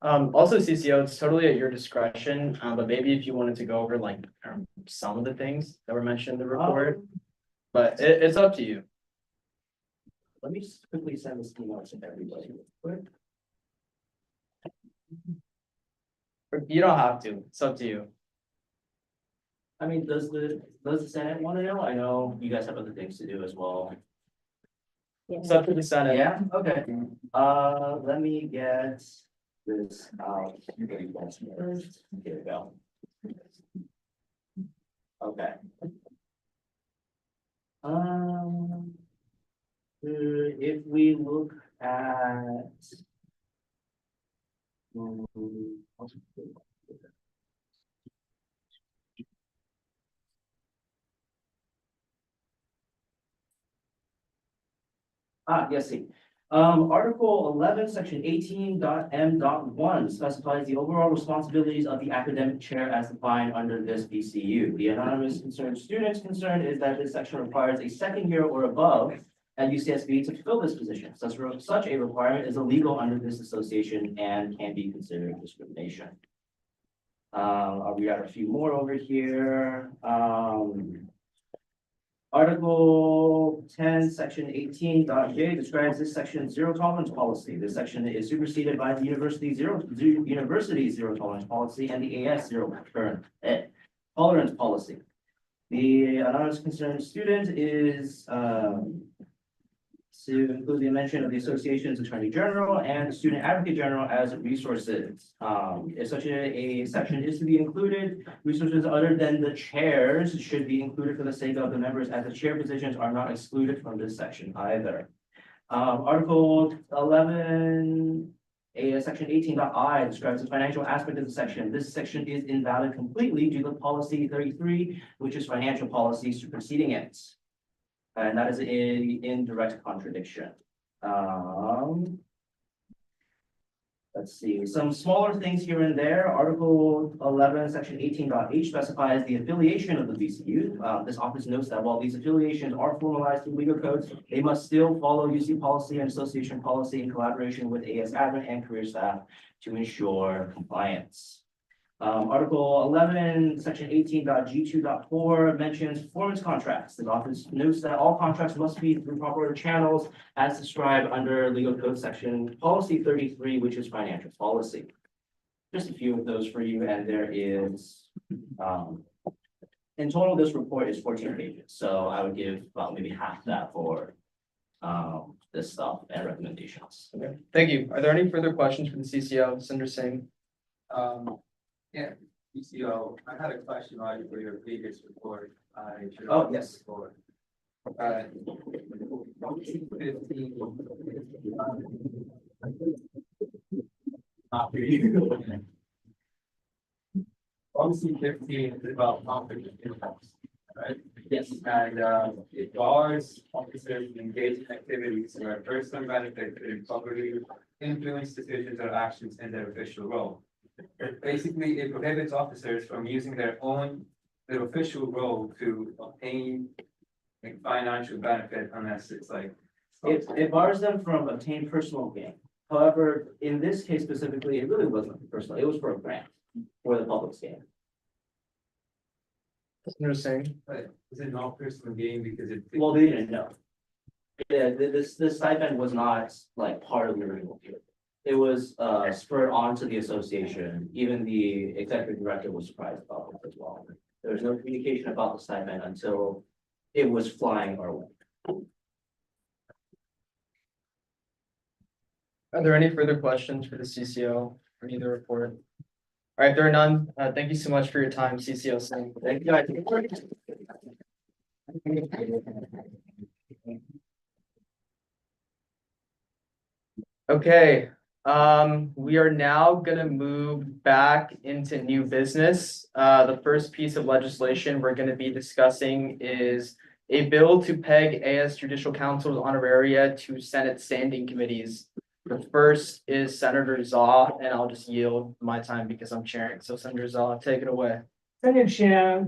Also CCO, it's totally at your discretion, but maybe if you wanted to go over like some of the things that were mentioned in the report, but it's up to you. Let me just quickly send this email to everybody real quick. You don't have to, it's up to you. I mean, does the Senate want to know? I know you guys have other things to do as well. It's up to the Senate. Yeah, okay. Let me get this out. Here we go. Okay. If we look at. Yes, see. Article 11, section 18.m.1 specifies the overall responsibilities of the academic chair as defined under this BCU. The anonymous concerned student's concern is that this section requires a second year or above at UCSB to fill this position. Such a requirement is illegal under this association and can be considered discrimination. I'll read out a few more over here. Article 10, section 18.j describes this section zero tolerance policy. This section is superseded by the university zero tolerance policy and the AS zero tolerance policy. The anonymous concerned student is to include the mention of the association's attorney general and student advocate general as resources. If such a section is to be included, resources other than the chairs should be included for the sake of the members, as the chair positions are not excluded from this section either. Article 11, section 18.I describes the financial aspect of the section. This section is invalid completely due to policy 33, which is financial policy superseding it. And that is in direct contradiction. Let's see, some smaller things here and there. Article 11, section 18.h specifies the affiliation of the BCU. This office notes that while these affiliations are formalized through legal codes, they must still follow UC policy and association policy in collaboration with AS admin and career staff to ensure compliance. Article 11, section 18.g2.4 mentions performance contracts. The office notes that all contracts must be through proper channels as described under legal code section policy 33, which is financial policy. Just a few of those for you, and there is, in total, this report is 14 pages. So I would give about maybe half that for this stuff and recommendations. Okay, thank you. Are there any further questions for the CCO, Senator Singh? Yeah, PCO, I had a question on for your previous report. Oh, yes. Policy 15 is about conflict of interest, right? Yes. And it bars officers from engaging in activities where personal benefit could improperly influence decisions or actions in their official role. Basically, it prohibits officers from using their official role to obtain like financial benefit unless it's like. It bars them from obtaining personal gain. However, in this case specifically, it really wasn't personal, it was for a grant. for the public stand. Senator Singh. But is it not personal gain because it? Well, they didn't know. Yeah, this stipend was not like part of the renewal deal. It was spurred on to the association. Even the executive director was surprised about it as well. There was no communication about the stipend until it was flying our way. Are there any further questions for the CCO or either report? All right, if there are none, thank you so much for your time, CCO Singh. Thank you. guys. Okay, we are now gonna move back into new business. The first piece of legislation we're gonna be discussing is a bill to peg AS Judicial Council's honoraria to Senate standing committees. The first is Senator Zaw, and I'll just yield my time because I'm chairing. So Senator Zaw, take it away. Thank you, Chair.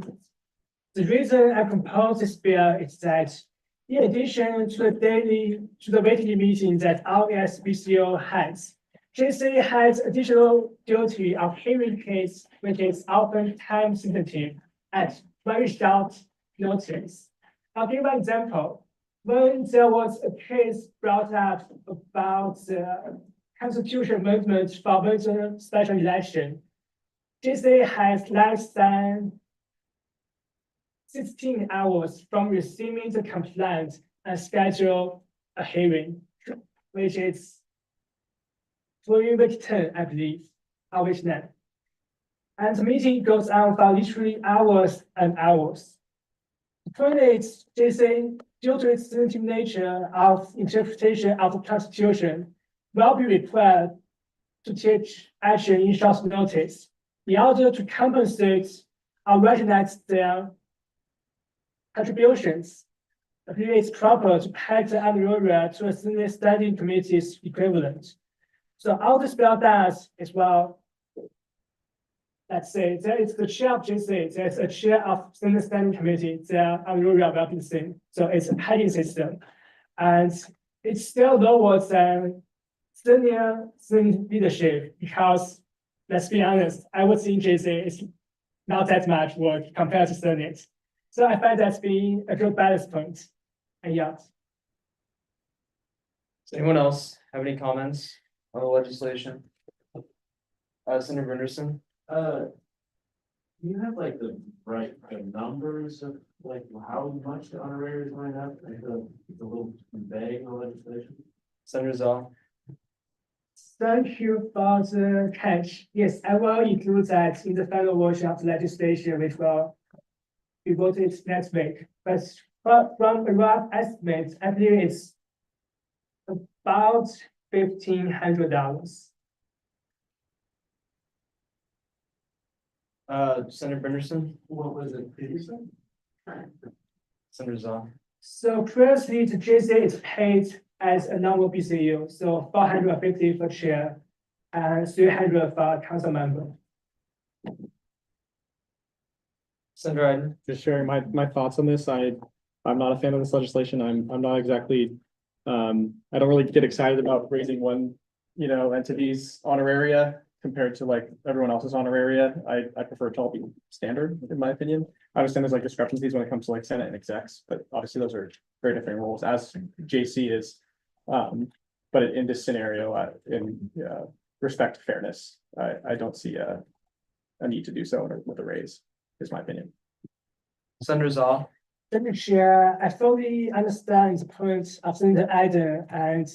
The reason I propose this bill is that in addition to the weekly meeting that our SBCO has, JC has additional duty of hearing case, which is often time sensitive at very short notice. I'll give an example. When there was a case brought up about the constitution amendment for the special election, JC has less than 16 hours from receiving the complaint and schedule a hearing, which is during week 10, I believe, or week 9. And the meeting goes on for literally hours and hours. Currently, JC, due to its sensitive nature of interpretation of the Constitution, will be required to take action in short notice in order to compensate or recognize their contributions. I believe it's proper to peg the honoraria to a Senate standing committee's equivalent. So all this bill does is, well, let's say there is the chair of JC, there's a chair of Senate standing committee, their honoraria will be the same. So it's a pegging system. And it's still lower than senior Senate leadership because, let's be honest, I would think JC is not that much work compared to Senate. So I find that being a good balance point. And yeah. Does anyone else have any comments on the legislation? Senator Brenderson? You have like the numbers of like how much the honorary is going up, like the little vague legislation? Senator Zaw? Thank you for the catch. Yes, I will include that in the final version of the legislation, which will be voted next week. But from a rough estimate, I believe it's about $1,500. Senator Brenderson? What was it previously? Senator Zaw? So previously, the JC is paid as a normal BCU, so 450 for chair and 300 for council member. Senator Iden? Just sharing my thoughts on this. I'm not a fan of this legislation. I'm not exactly, I don't really get excited about raising one, entity's honoraria compared to like everyone else's honoraria. I prefer it to all be standard, in my opinion. I understand there's like discrepancies when it comes to like Senate and execs, but obviously those are very different roles, as JC is. But in this scenario, in respect to fairness, I don't see a need to do so with a raise, is my opinion. Senator Zaw? Senator Chair, I fully understand the point of Senator Iden, and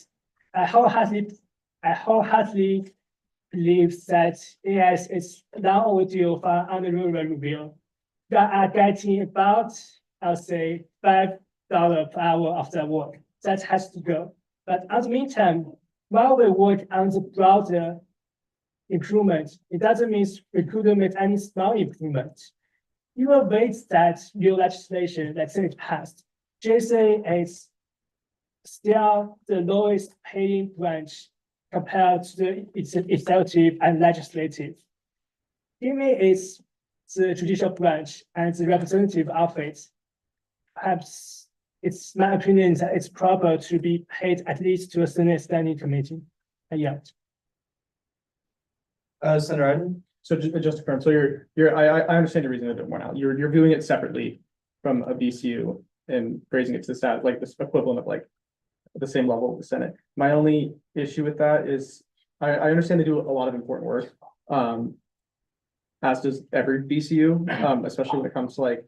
I wholeheartedly believe that AS is now overdue for honorary review. We are getting about, I'll say, $5 per hour of their work. That has to go. But in the meantime, while we work on the broader improvement, it doesn't mean we couldn't make any small improvement. Even with that new legislation that Senate passed, JC is still the lowest paying branch compared to the executive and legislative. Given it's the judicial branch and the representative office, perhaps it's my opinion that it's proper to be paid at least to a Senate standing committee. And yeah. Senator Iden? So just to confirm, so I understand your reason a bit more now. You're viewing it separately from a BCU and raising it to the stat, like this equivalent of like the same level of the Senate. My only issue with that is I understand they do a lot of important work. As does every BCU, especially when it comes to like,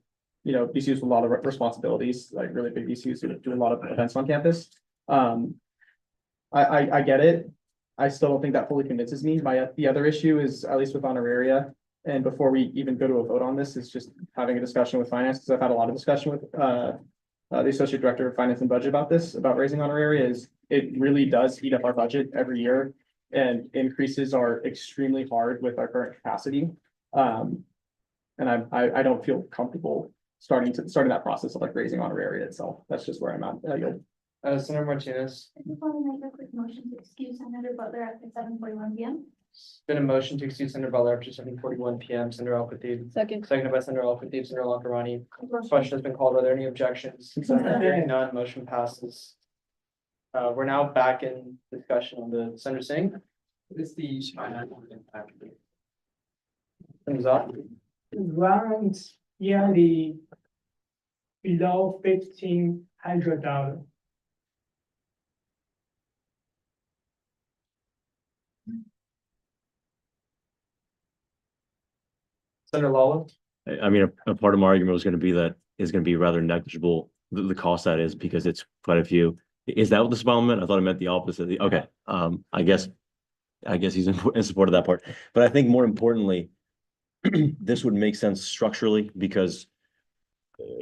you know, BCUs with a lot of responsibilities, like really big BCUs who do a lot of events on campus. I get it. I still don't think that fully convinces me. The other issue is, at least with honoraria, and before we even go to a vote on this, is just having a discussion with finance, because I've had a lot of discussion with the Associate Director of Finance and Budget about this, about raising honoraria, is it really does eat up our budget every year, and increases are extremely hard with our current capacity. And I don't feel comfortable starting that process of like raising honoraria itself. That's just where I'm at. Senator Martinez, I just want to make a quick motion to excuse Senator Butler at 7:41 p.m. been a motion to excuse Senator Butler after 7:41 p.m. Senator Al-Khatib, seconded by Senator Al-Khatib, Senator Lakarani. Question has been called. Are there any objections? Hearing none, motion passes. We're now back in discussion on the Senator Singh. It's the financial impact. Thumbs up. Around yearly below $1,500. Senator Lawler. I mean, a part of my argument was gonna be that is gonna be rather negligible, the cost that is, because it's quite a few. Is that what the smile meant? I thought it meant the opposite. Okay, I guess he's in support of that part. But I think more importantly, this would make sense structurally, because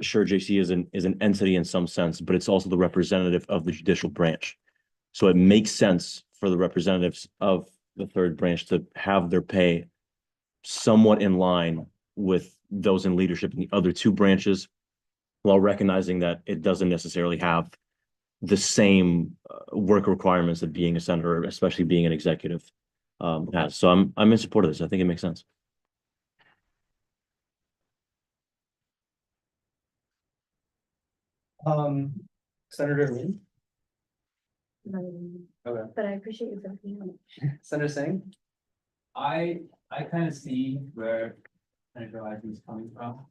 sure, JC is an entity in some sense, but it's also the representative of the judicial branch. So it makes sense for the representatives of the third branch to have their pay somewhat in line with those in leadership in the other two branches, while recognizing that it doesn't necessarily have the same work requirements that being a senator, especially being an executive, has. So I'm in support of this. I think it makes sense. Senator Lee. Okay. But I appreciate your opinion. Senator Singh. I kind of see where Senator Wyden is coming from.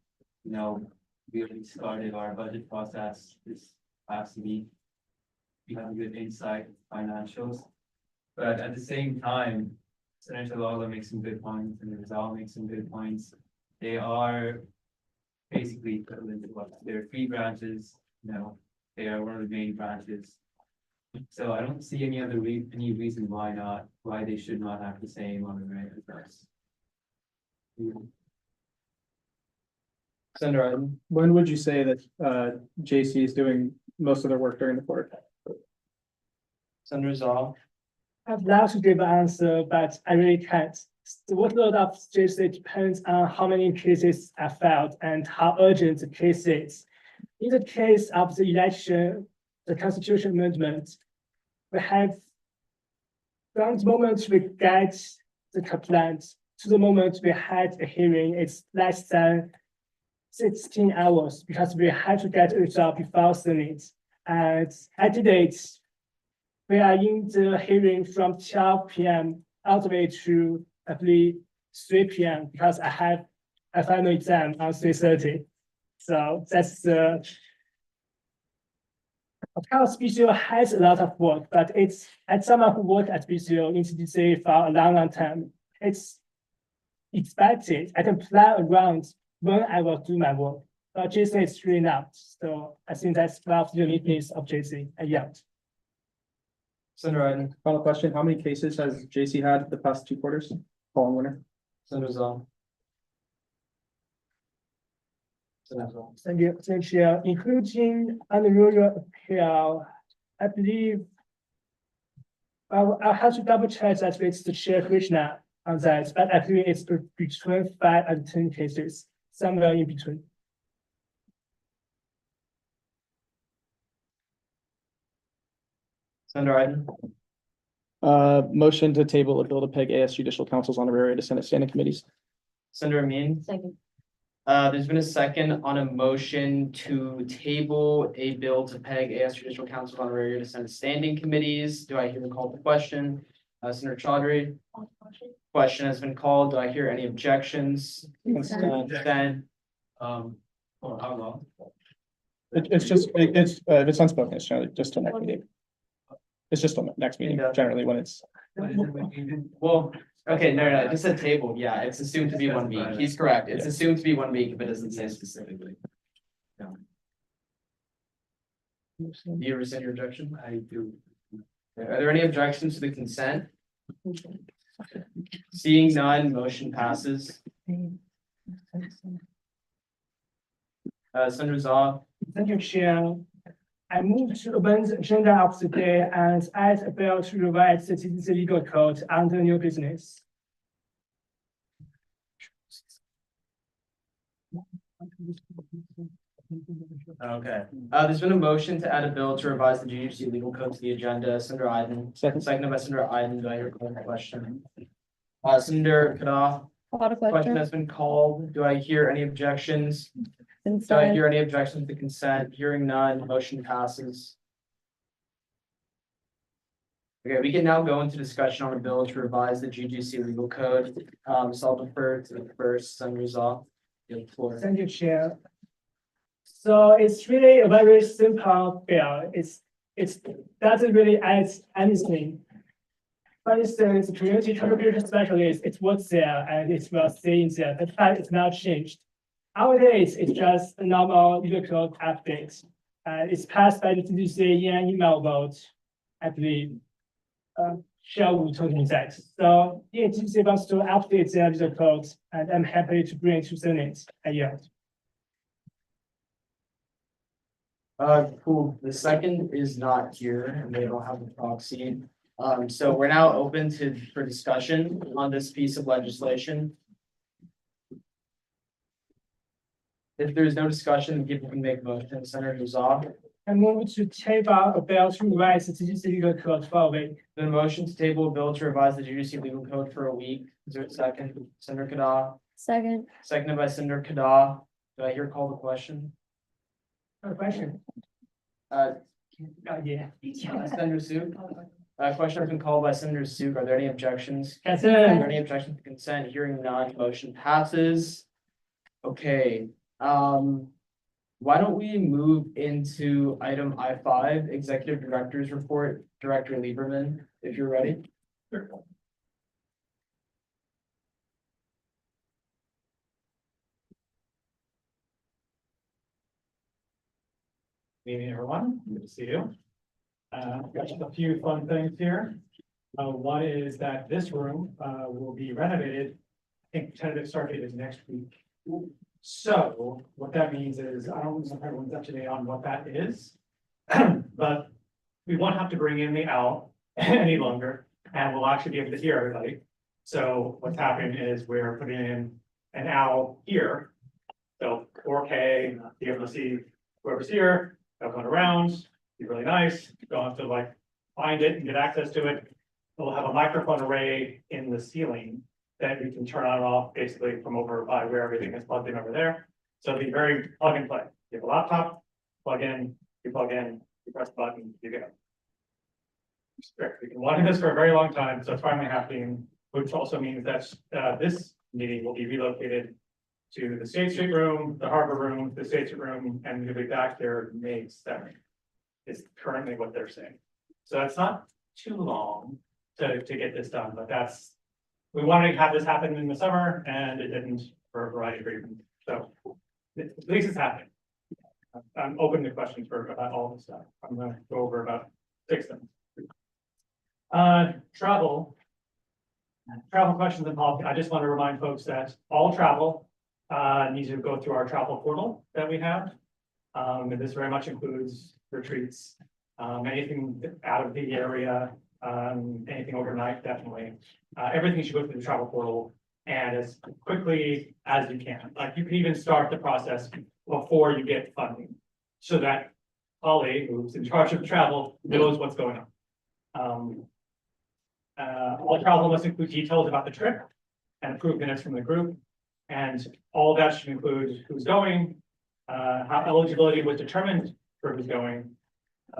You know, we already started our budget process this past week. We have a good insight financials, but at the same time, Senator Lawler makes some good points and Rizal makes some good points. They are basically equivalent to what they're 3 branches, you know, they are one of the main branches. So I don't see any reason why they should not have the same on the rate as us. Senator Iden. When would you say that JC is doing most of their work during the quarter? Senator Rizal. I'd love to give an answer, but I really can't. The workload of JC depends on how many cases are filed and how urgent the case is. In the case of the election, the constitution amendment, we have from the moment we get the complaint to the moment we had a hearing, it's less than 16 hours because we had to get a result before Senate. And at the date, we are in the hearing from 12 p.m. all the way to, I believe, 3 p.m. because I have a final exam on 3:30. So that's the. Of course, BCO has a lot of work, but it's at someone who worked at BCO in CDC for a long time. It's expected. I can plan around when I will do my work. But JC is really not. So I think that's one of the uniqueness of JC. Yeah. Senator Iden. Final question, how many cases has JC had the past 2 quarters, fall and winter? Senator Rizal. Thank you, Chair. Including unusual appeal, I believe I'll have to double check that with the Chair Krishna on that, but I think it's between 5 and 10 cases, somewhere in between. Senator Iden. Motion to table a bill to peg AS judicial councils honoraria to Senate standing committees. Senator Amin. Second. There's been a second on a motion to table a bill to peg AS judicial council honoraria to Senate standing committees. Do I hear the call to question? Senator Chaudhary. Question has been called. Do I hear any objections? Consent. Consent. For how long? It's just, it's, if it's unspoken, it's generally just till next meeting. It's just till next meeting, generally when it's. Well, okay, no, just a table. Yeah, it's assumed to be 1 week. He's correct. It's assumed to be 1 week, but it doesn't say specifically. Do you rescind your objection? I do. Are there any objections to the consent? Seeing none, motion passes. Senator Zaw, Thank you, Chair. I move to amend the agenda of the day and add a bill to revise the TDC legal code under new business. okay. There's been a motion to add a bill to revise the GUC legal code to the agenda. Senator Iden, seconded by Senator Iden. Do I hear a question? Senator Kadah, question has been called. Do I hear any objections? Do I hear any objections to consent? Hearing none, motion passes. Okay, we can now go into discussion on a bill to revise the GGC legal code. So I'll defer to the first, Senator Zaw. You have the floor. Thank you, Chair. So it's really a very simple bill. It doesn't really add anything. For instance, the community contribution specialist, it's what's there and it will stay in there. The fact it's not changed. Nowadays, it's just a normal legal code update. It's passed by the TDC in an email vote, I believe. Shall we told me that? So, yeah, TDC wants to update their legal code, and I'm happy to bring it to Senate. Yeah. Cool. The second is not here and they don't have a proxy. So we're now open for discussion on this piece of legislation. If there's no discussion, people can make motion. Senator Zaw. I move to table a bill to revise the TDC legal code for a week. The motion to table a bill to revise the GGC legal code for a week. Is there a second? Senator Kadah, Second. seconded by Senator Kadah. Do I hear call the question? A question? Yeah. Senator Suk. Question has been called by Senator Suk. Are there any objections? Are Consent. there any objections to consent? Hearing none, motion passes. Okay, why don't we move into item I5, Executive Director's Report, Director Lieberman, if you're ready. Good evening, everyone. Good to see you. Got just a few fun things here. One is that this room will be renovated. I think tentative start date is next week. So what that means is, I don't know if everyone's up to date on what that is. But we won't have to bring in the owl any longer, and we'll actually be able to hear everybody. So what's happening is we're putting in an owl here. So 4K, be able to see whoever's here, going around, be really nice. You don't have to like find it and get access to it. We'll have a microphone array in the ceiling that you can turn on and off basically from over by where everything is plugged in over there. So it'll be very plug and play. You have a laptop, plug in, you press the button, you go. We've been wanting this for a very long time, so it's finally happening, which also means that this meeting will be relocated to the State Street room, the Harbor room, the State Street room, and we'll be back there May 7th. Is currently what they're saying. So it's not too long to get this done, but we wanted to have this happen in the summer and it didn't for a variety of reasons. So at least it's happening. I'm open to questions about all this stuff. I'm gonna go over about 6 things. Travel questions and policy. I just want to remind folks that all travel needs to go through our travel portal that we have. And this very much includes retreats, anything out of the area, anything overnight, definitely. Everything should go through the travel portal and as quickly as you can. Like you can even start the process before you get funding, so that Holly, who's in charge of the travel, knows what's going on. All travel must include details about the trip and approved minutes from the group. And all that should include who's going, how eligibility was determined for who's going,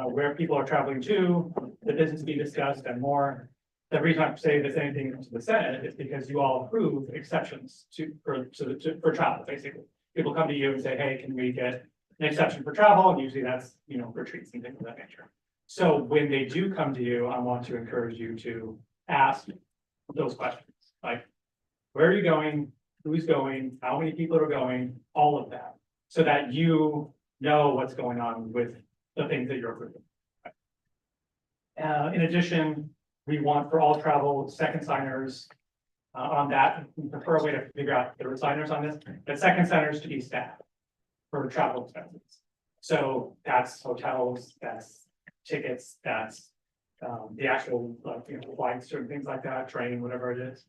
where people are traveling to, the business to be discussed and more. the reason I'm saying this anything to the Senate is because you all approve exceptions for travel, basically. People come to you and say, hey, can we get an exception for travel? And usually that's, you know, retreats and things of that nature. So when they do come to you, I want to encourage you to ask those questions, like, where are you going? Who's going? How many people are going? All of that, so that you know what's going on with the things that you're approving. In addition, we want for all travel second signers on that. We prefer a way to figure out the signers on this, but second signers to be staff for travel expenses. So that's hotels, that's tickets, that's the actual, you know, flights or things like that, train, whatever it is.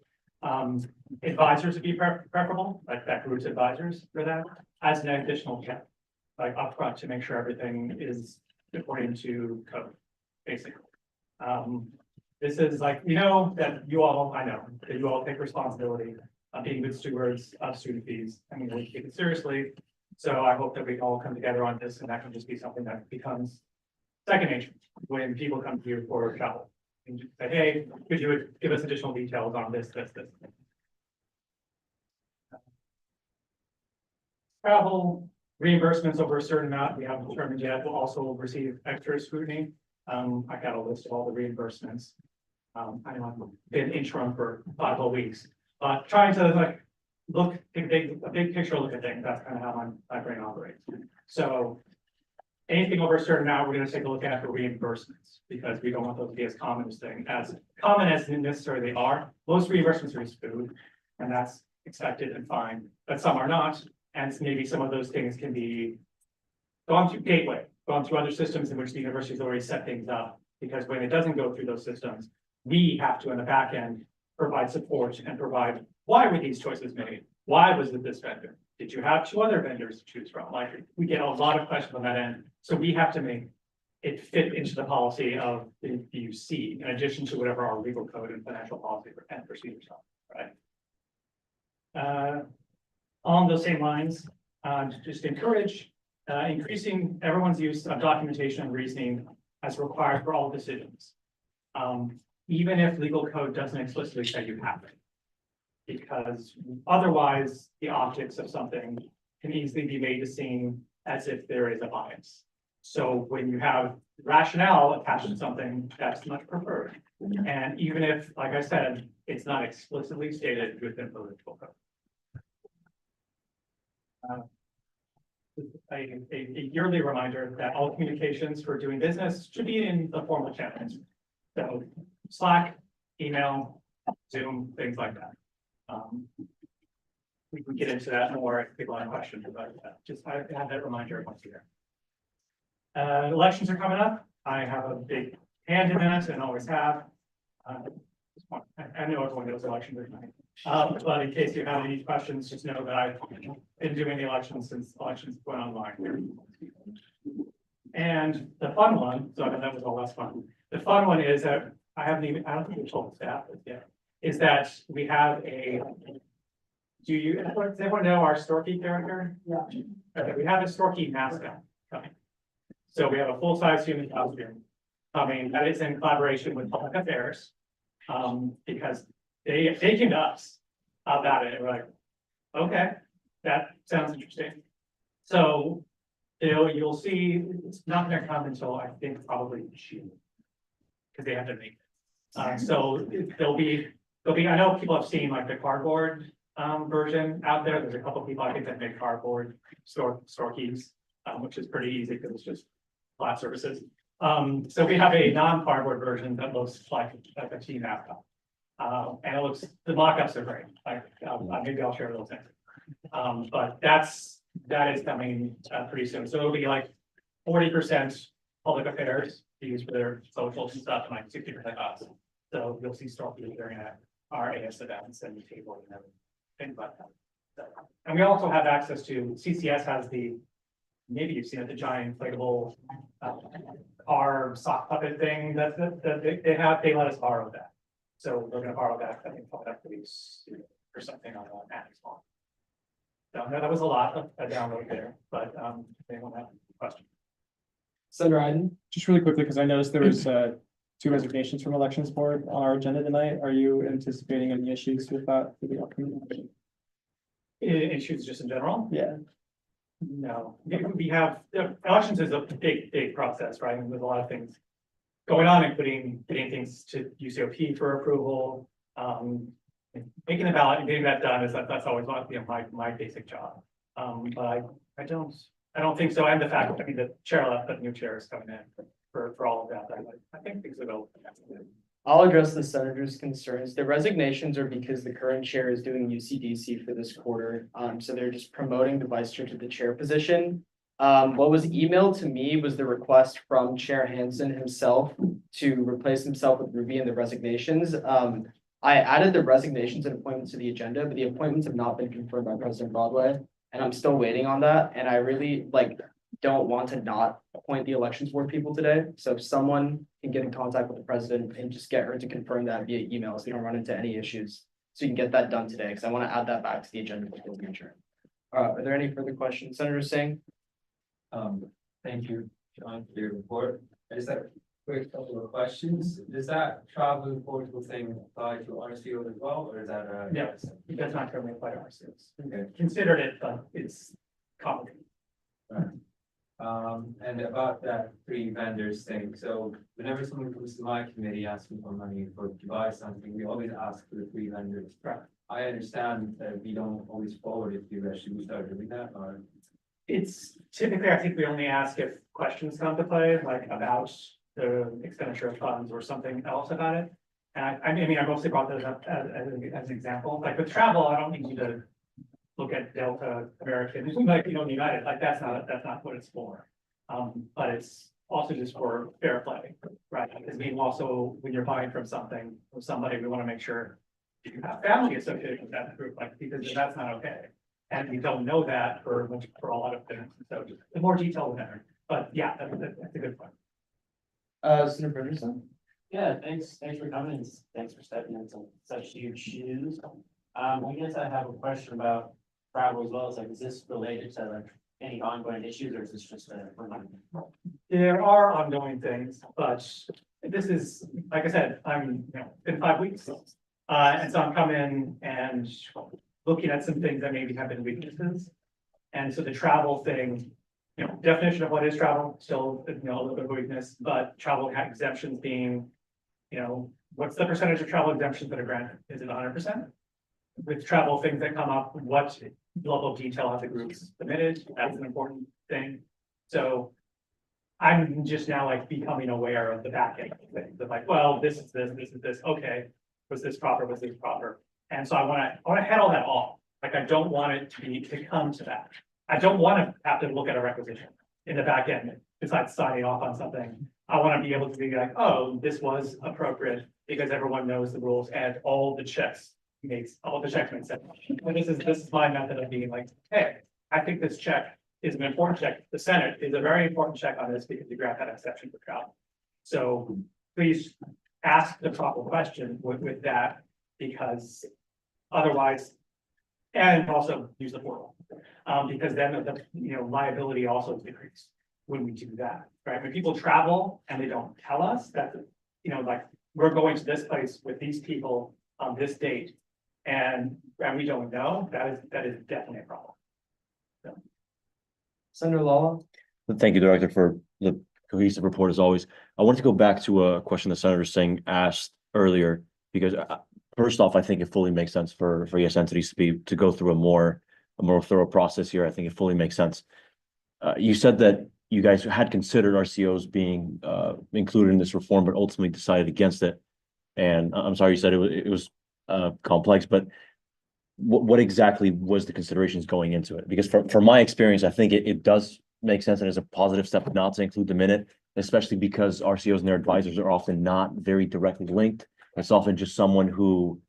Advisors would be preferable, like that group's advisors for that, as an additional check, like upfront to make sure everything is according to code, basically. This is like, you know, that you all, I know, that you all take responsibility of being good stewards of student fees. I mean, we take it seriously. So I hope that we all come together on this, and that can just be something that becomes second nature when people come to you for travel. And just say, hey, could you give us additional details on this. Travel reimbursements over a certain amount, we haven't determined yet, will also receive extra scrutiny. I got a list of all the reimbursements. I know I've been interim for 5 whole weeks, but trying to like look a big picture look at things. That's kind of how my brain operates. So anything over a certain amount, we're going to take a look at for reimbursements, because we don't want those to be as common as necessarily they are. Most reimbursements are just food, and that's expected and fine, but some are not. And maybe some of those things can be gone through Gateway, gone through other systems in which the university has already set things up. Because when it doesn't go through those systems, we have to, in the back end, provide support and provide, why were these choices made? Why was it this vendor? Did you have 2 other vendors to choose from? Like, we get a lot of questions on that end. So we have to make it fit into the policy of the UC, in addition to whatever our legal code and financial policy and procedures are, right? On those same lines, just encourage increasing everyone's use of documentation and reasoning as required for all decisions. Even if legal code doesn't explicitly say you have it. Because otherwise, the optics of something can easily be made to seem as if there is a bias. So when you have rationale attached to something, that's much preferred. And even if, like I said, it's not explicitly stated within the legal code. A yearly reminder that all communications for doing business should be in the formal channels. So Slack, email, Zoom, things like that. We can get into that more if people have questions about that. Just I have that reminder once a year. Elections are coming up. I have a big hand in that and always have. I know everyone knows elections are coming. But in case you have any questions, just know that I've been doing the elections since elections went online. And the fun one, so that was all less fun. The fun one is that I don't think we told the staff this yet, is that we have does everyone know our Storky character? Yeah. Okay, we have a Storky mascot coming. So we have a full-size human costume coming that is in collaboration with Public Affairs. Because they came to us about it, and we're like, okay, that sounds interesting. So, you'll see, it's not gonna come until I think probably June. Because they have to make it. So there'll be, I know people have seen like the cardboard version out there. There's a couple people I think that make cardboard Storkies, which is pretty easy because it's just flat surfaces. So we have a non-cardboard version that looks like a team mascot. And it looks, the mock-ups are great. Like, maybe I'll share those things. But that is coming pretty soon. So it'll be like 40% Public Affairs to use for their socials and stuff, and like 60% us. So you'll see Storky during our AS events and table and things like that. So, and we also have access to, CCS has maybe you've seen it, the giant inflatable our sock puppet thing that they let us borrow that. So we're gonna borrow that, I think, probably after weeks or something on Annex one. So that was a lot of a download there, but anyone have a question? Senator Iden? Just really quickly, because I noticed there was two resignations from elections board on our agenda tonight. Are you anticipating any issues with that for the upcoming election? Issues just in general? Yeah. No, we have, elections is a big process, right? And there's a lot of things going on, including getting things to UCOP for approval. Making the ballot and getting that done that's always my basic job. But I don't think so. And the fact, I mean, the chair left, but new chair is coming in for all of that. I think things will go. I'll address the senator's concerns. The resignations are because the current chair is doing UCDC for this quarter. So they're just promoting the vice chair to the chair position. What was emailed to me was the request from Chair Hansen himself to replace himself with Ruby in the resignations. I added the resignations and appointments to the agenda, but the appointments have not been confirmed by President Broadway. And I'm still waiting on that. And I really don't want to not appoint the elections board people today. So if someone can get in contact with the president and just get her to confirm that via email, so you don't run into any issues. So you can get that done today, because I want to add that back to the agenda before we adjourn. Are there any further questions? Senator Singh? Thank you, John, for your report. I just have a quick couple of questions. Does that travel portal thing apply to RCO as well, or is that Yeah, that's not currently applied to our students. Okay. Considered it, but it's complicated. Right. And about that three vendors thing, so whenever someone comes to my committee asking for money to buy something, we always ask for the three vendors. Right. I understand that we don't always forward it to you, should we start doing that, or? It's typically, I think we only ask if questions come to play, like about the expenditure of funds or something else about it. And I mean, I mostly brought those up as an example, like with travel, I don't need you to look at Delta, American, like, United, like that's not what it's for. But it's also just for fair play, right? Because we also, when you're buying from something, from somebody, we want to make sure you have family associated with that group, like, because that's not okay. And we don't know that for a lot of things, so just the more detail, the better. But yeah, that's a good point. Senator Bridgerton? Yeah, thanks for coming. Thanks for stepping into such huge shoes. I guess I have a question about travel as well. It's like, is this related to any ongoing issues, or is this just a reminder? There are ongoing things, but this is, like I said, I'm, been 5 weeks. And so I'm coming and looking at some things that maybe have been weaknesses. And so the travel thing, definition of what is travel, still, a little bit of weakness, but travel exemptions being, what's the percentage of travel exemptions that are granted? Is it 100%? With travel things that come up, what level of detail have the groups submitted? That's an important thing. So I'm just now becoming aware of the back end of things. Of well, this is this. Okay, was this proper? Was this proper? And so I want to head all that off. I don't want it to come to that. I don't want to have to look at a requisition in the back end besides signing off on something. I want to be able to be like, oh, this was appropriate because everyone knows the rules and all the checks makes sense. And this is my method of being like, hey, I think this check is an important check. The Senate is a very important check on this because you grant that exception for travel. So please ask the proper question with that, because otherwise, and also use the portal, because then the liability also decreases when we do that, right? When people travel and they don't tell us that, we're going to this place with these people on this date, and we don't know, that is definitely a problem. So. Senator Lala? Thank you, Director, for the cohesive report as always. I wanted to go back to a question the Senator Singh asked earlier, because first off, I think it fully makes sense for ES entities to go through a more thorough process here. I think it fully makes sense. You said that you guys had considered RCOs being included in this reform, but ultimately decided against it. And I'm sorry, you said it was complex, but what exactly was the considerations going into it? Because from my experience, I think it does make sense and is a positive step not to include them in it, especially because RCOs and their advisors are often not very directly linked. It's often just someone who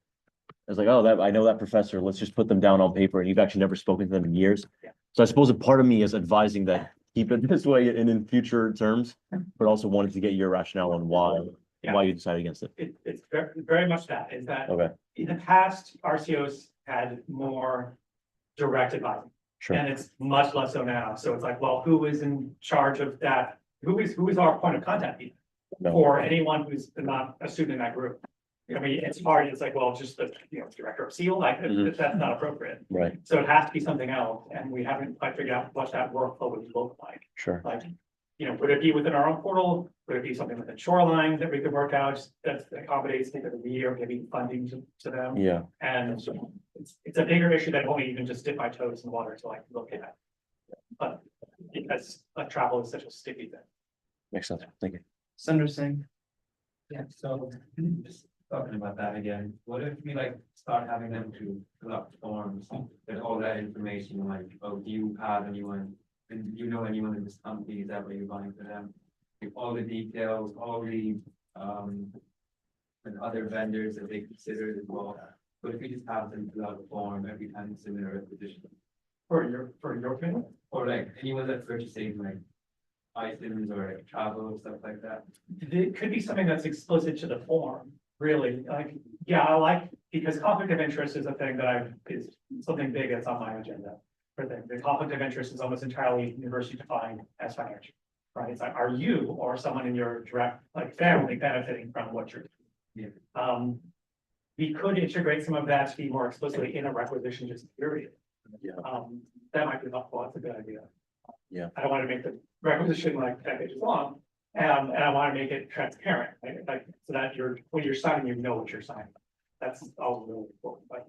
is like, oh, I know that professor, let's just put them down on paper, and you've actually never spoken to them in years. Yeah. So I suppose a part of me is advising that keep it this way and in future terms, but also wanted to get your rationale on why you decided against it. It's very, very much that, is that Okay, in the past, RCOs had more direct advising. sure. And it's much less so now. So it's like, well, who is in charge of that? Who is our point of contact? No. for anyone who's not a student in that group. I mean, it's hard, it's like, well, just the, director of SEAL, like, Mhm. that's not appropriate. Right, So it has to be something else, and we haven't quite figured out what that workflow would look like. sure. Like, would it be within our own portal? Would it be something within Shoreline that we could work out that accommodates things that we are giving funding to them? Yeah, And it's a bigger issue that won't even just dip my toes in the water to like look at. But because like travel is such a sticky thing. makes sense. Thank you. Senator Singh. Yeah, so just talking about that again, what if we like start having them to fill up forms with all that information, like, oh, do you have anyone? And do you know anyone in this company, is that what you're buying for them? With all the details, all the and other vendors that they consider as well. But if we just have them fill out a form every time they submit a requisition, For your opinion? or like anyone that's purchasing like items or like travel, stuff like that. It could be something that's explicit to the form, really, like, yeah, I like, because conflict of interest is a thing that is something big that's on my agenda. For things, the conflict of interest is almost entirely university defined as financial, right? It's like, are you or someone in your direct, like, family benefiting from what you're doing? Yeah. We could integrate some of that to be more explicitly in a requisition, just period. Yeah. That might be helpful, that's a good idea. Yeah. I don't want to make the requisition like 10 pages long, and I want to make it transparent, like, so that when you're signing, you know what you're signing. That's also really important, but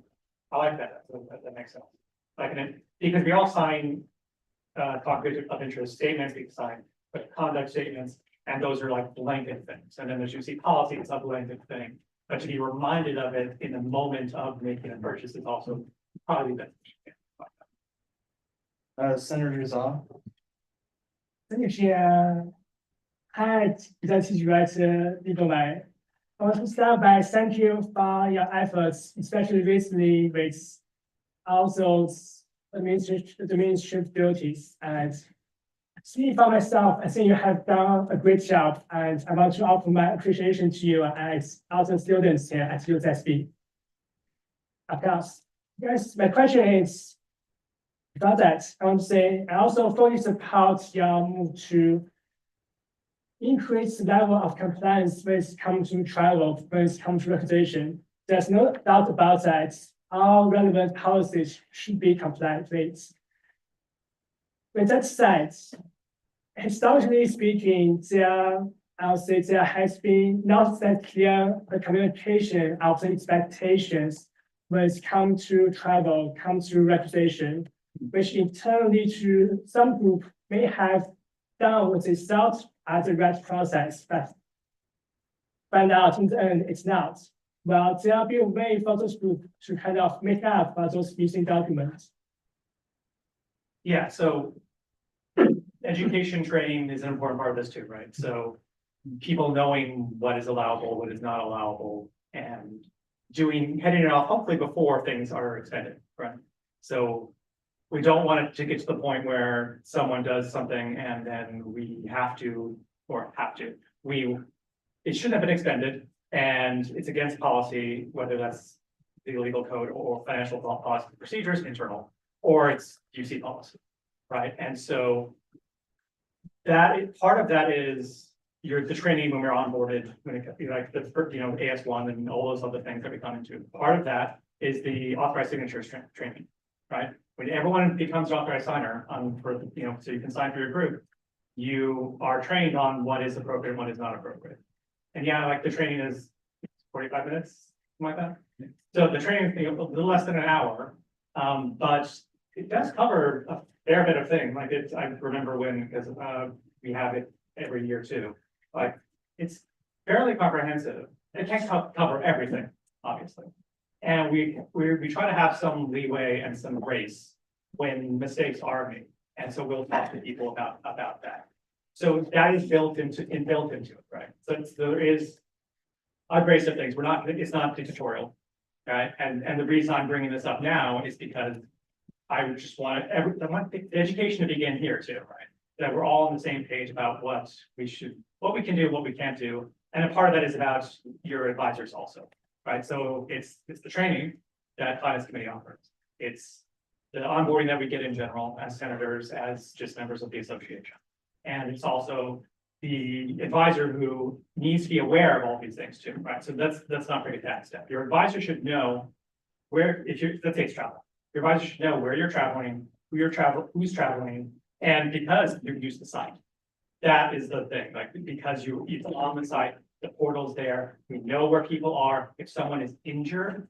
I like that, that makes sense. Like, because we all sign, conflict of interest statements, we sign, but conduct statements, and those are like blanket things, and then there's usually policy, it's a blanket thing. But to be reminded of it in the moment of making a purchase is also probably beneficial. Senator Zah. Thank you, Chair. Hi, Executive Director Nikolai. I want to start by thank you for your efforts, especially recently with all those administrative duties. And speaking for myself, I think you have done a great job, and I want to offer my appreciation to you as other students here at USSB. Of course, yes, my question is, about that, I want to say, I also fully support your move to increase the level of compliance when it comes to travel, when it comes to reputation. There's no doubt about that. All relevant policies should be compliant with. With that said, historically speaking, I would say there has been not that clear communication of the expectations when it comes to travel, comes to reputation, which in turn lead to some group may have done what they thought as the right process, but find out in the end it's not. Well, there will be a way for those group to kind of make up for those missing documents. Yeah, so education training is an important part of this too, right? So people knowing what is allowable, what is not allowable, and heading it off hopefully before things are expended, right? So we don't want it to get to the point where someone does something and then we have to, it shouldn't have been expended and it's against policy, whether that's the legal code or financial policy procedures, internal, or it's UC policy, right? And so part of that is the training when we're onboarded, when it like the AS1 and all those other things that we come into. Part of that is the authorized signatures training, right? When everyone becomes an authorized signer so you can sign for your group, you are trained on what is appropriate and what is not appropriate. And yeah, like the training is 45 minutes, something like that. So the training is a little less than an hour, but it does cover a fair bit of things. Like I remember because we have it every year too. Like it's fairly comprehensive. It can't cover everything, obviously. And we try to have some leeway and some grace when mistakes are made. And so we'll talk to people about that. So that is built into it, right? So there is a grace of things. It's not dictatorial, right? And the reason I'm bringing this up now is because I just want the education to begin here too, right? That we're all on the same page about what we can do, what we can't do. And a part of that is about your advisors also, right? So it's the training that finance committee offers. It's the onboarding that we get in general as senators, as just members of the association. And it's also the advisor who needs to be aware of all these things too, right? So that's not very that step. Your advisor should know where, if you're, let's say it's travel. Your advisor should know where you're traveling, who's traveling, and because you use the site. That is the thing, like, because it's on the site, the portal's there, we know where people are. If someone is injured,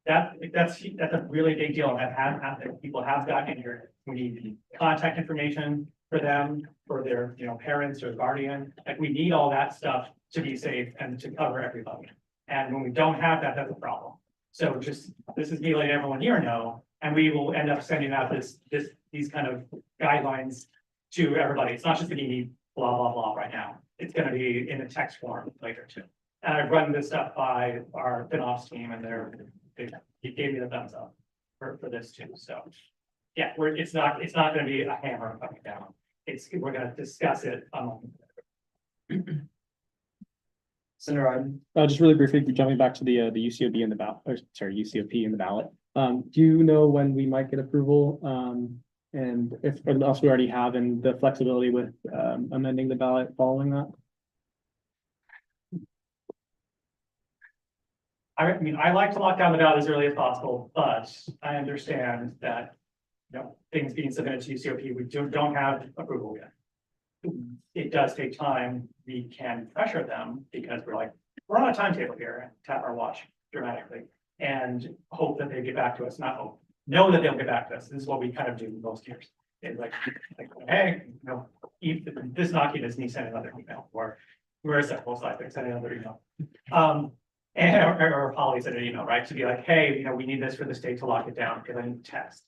that's a really big deal, and that has happened. People have gotten injured. We need contact information for them, for their, parents or guardian. Like, we need all that stuff to be safe and to cover everybody. And when we don't have that, that's a problem. So this is me letting everyone here know, and we will end up sending out these kind of guidelines to everybody. It's not just gonna be blah, blah, blah right now. It's gonna be in a text form later too. And I've run this stuff by our FinOps team, and he gave me the thumbs up for this too. So yeah, it's not gonna be a hammer coming down. We're gonna discuss it among. Senator Iden. Just really briefly, jumping back to the UCOB in the ballot, or sorry, UCOP in the ballot. Do you know when we might get approval? And if else we already have, and the flexibility with amending the ballot following that? I mean, I like to lock down the ballot as early as possible, but I understand that, things being submitted to UCOP, we don't have approval yet. It does take time. We can pressure them because we're on a timetable here, and tap our watch dramatically and hope that they get back to us, not hope, know that they'll get back to us. This is what we kind of do most years. It's like, hey, this document needs to send another email, or Marissa, most likely send another email. Or Polly sent an email, right? To be like, hey, we need this for the state to lock it down because I need to test.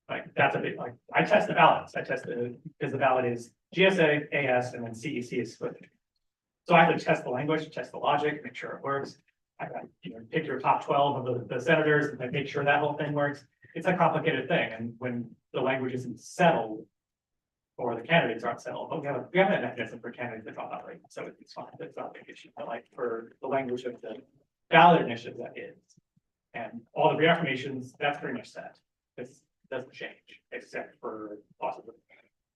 Like, that's a bit like, I test the ballots. Because the ballot is GSA, AS, and then CEC is split. So I have to test the language, test the logic, make sure it works. I got, pick your top 12 of the senators and make sure that whole thing works. It's a complicated thing. And when the language isn't settled, or the candidates aren't settled, but we have a mechanism for candidates that drop out late. So it's fine. It's not a big issue. But like for the language of the ballot initiative, that is. And all the reaffirmations, that's pretty much set. This doesn't change, except for possibly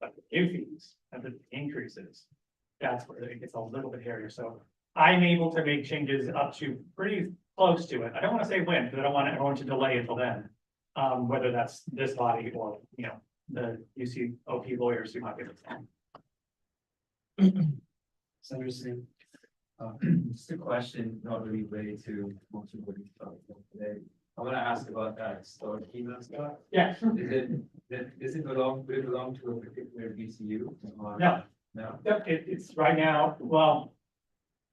like the new fees and the increases. That's where it gets a little bit hairier. So I'm able to make changes up to pretty close to it. I don't want to say when, because I don't want everyone to delay until then. Whether that's this body or, the UCOP lawyers who might be able to. Senator Singh, just a question, not really related to most of what you talked about today. I want to ask about that store key mascot. Yeah. Would it belong to a particular VCU? No. No. Yep, it's right now, well,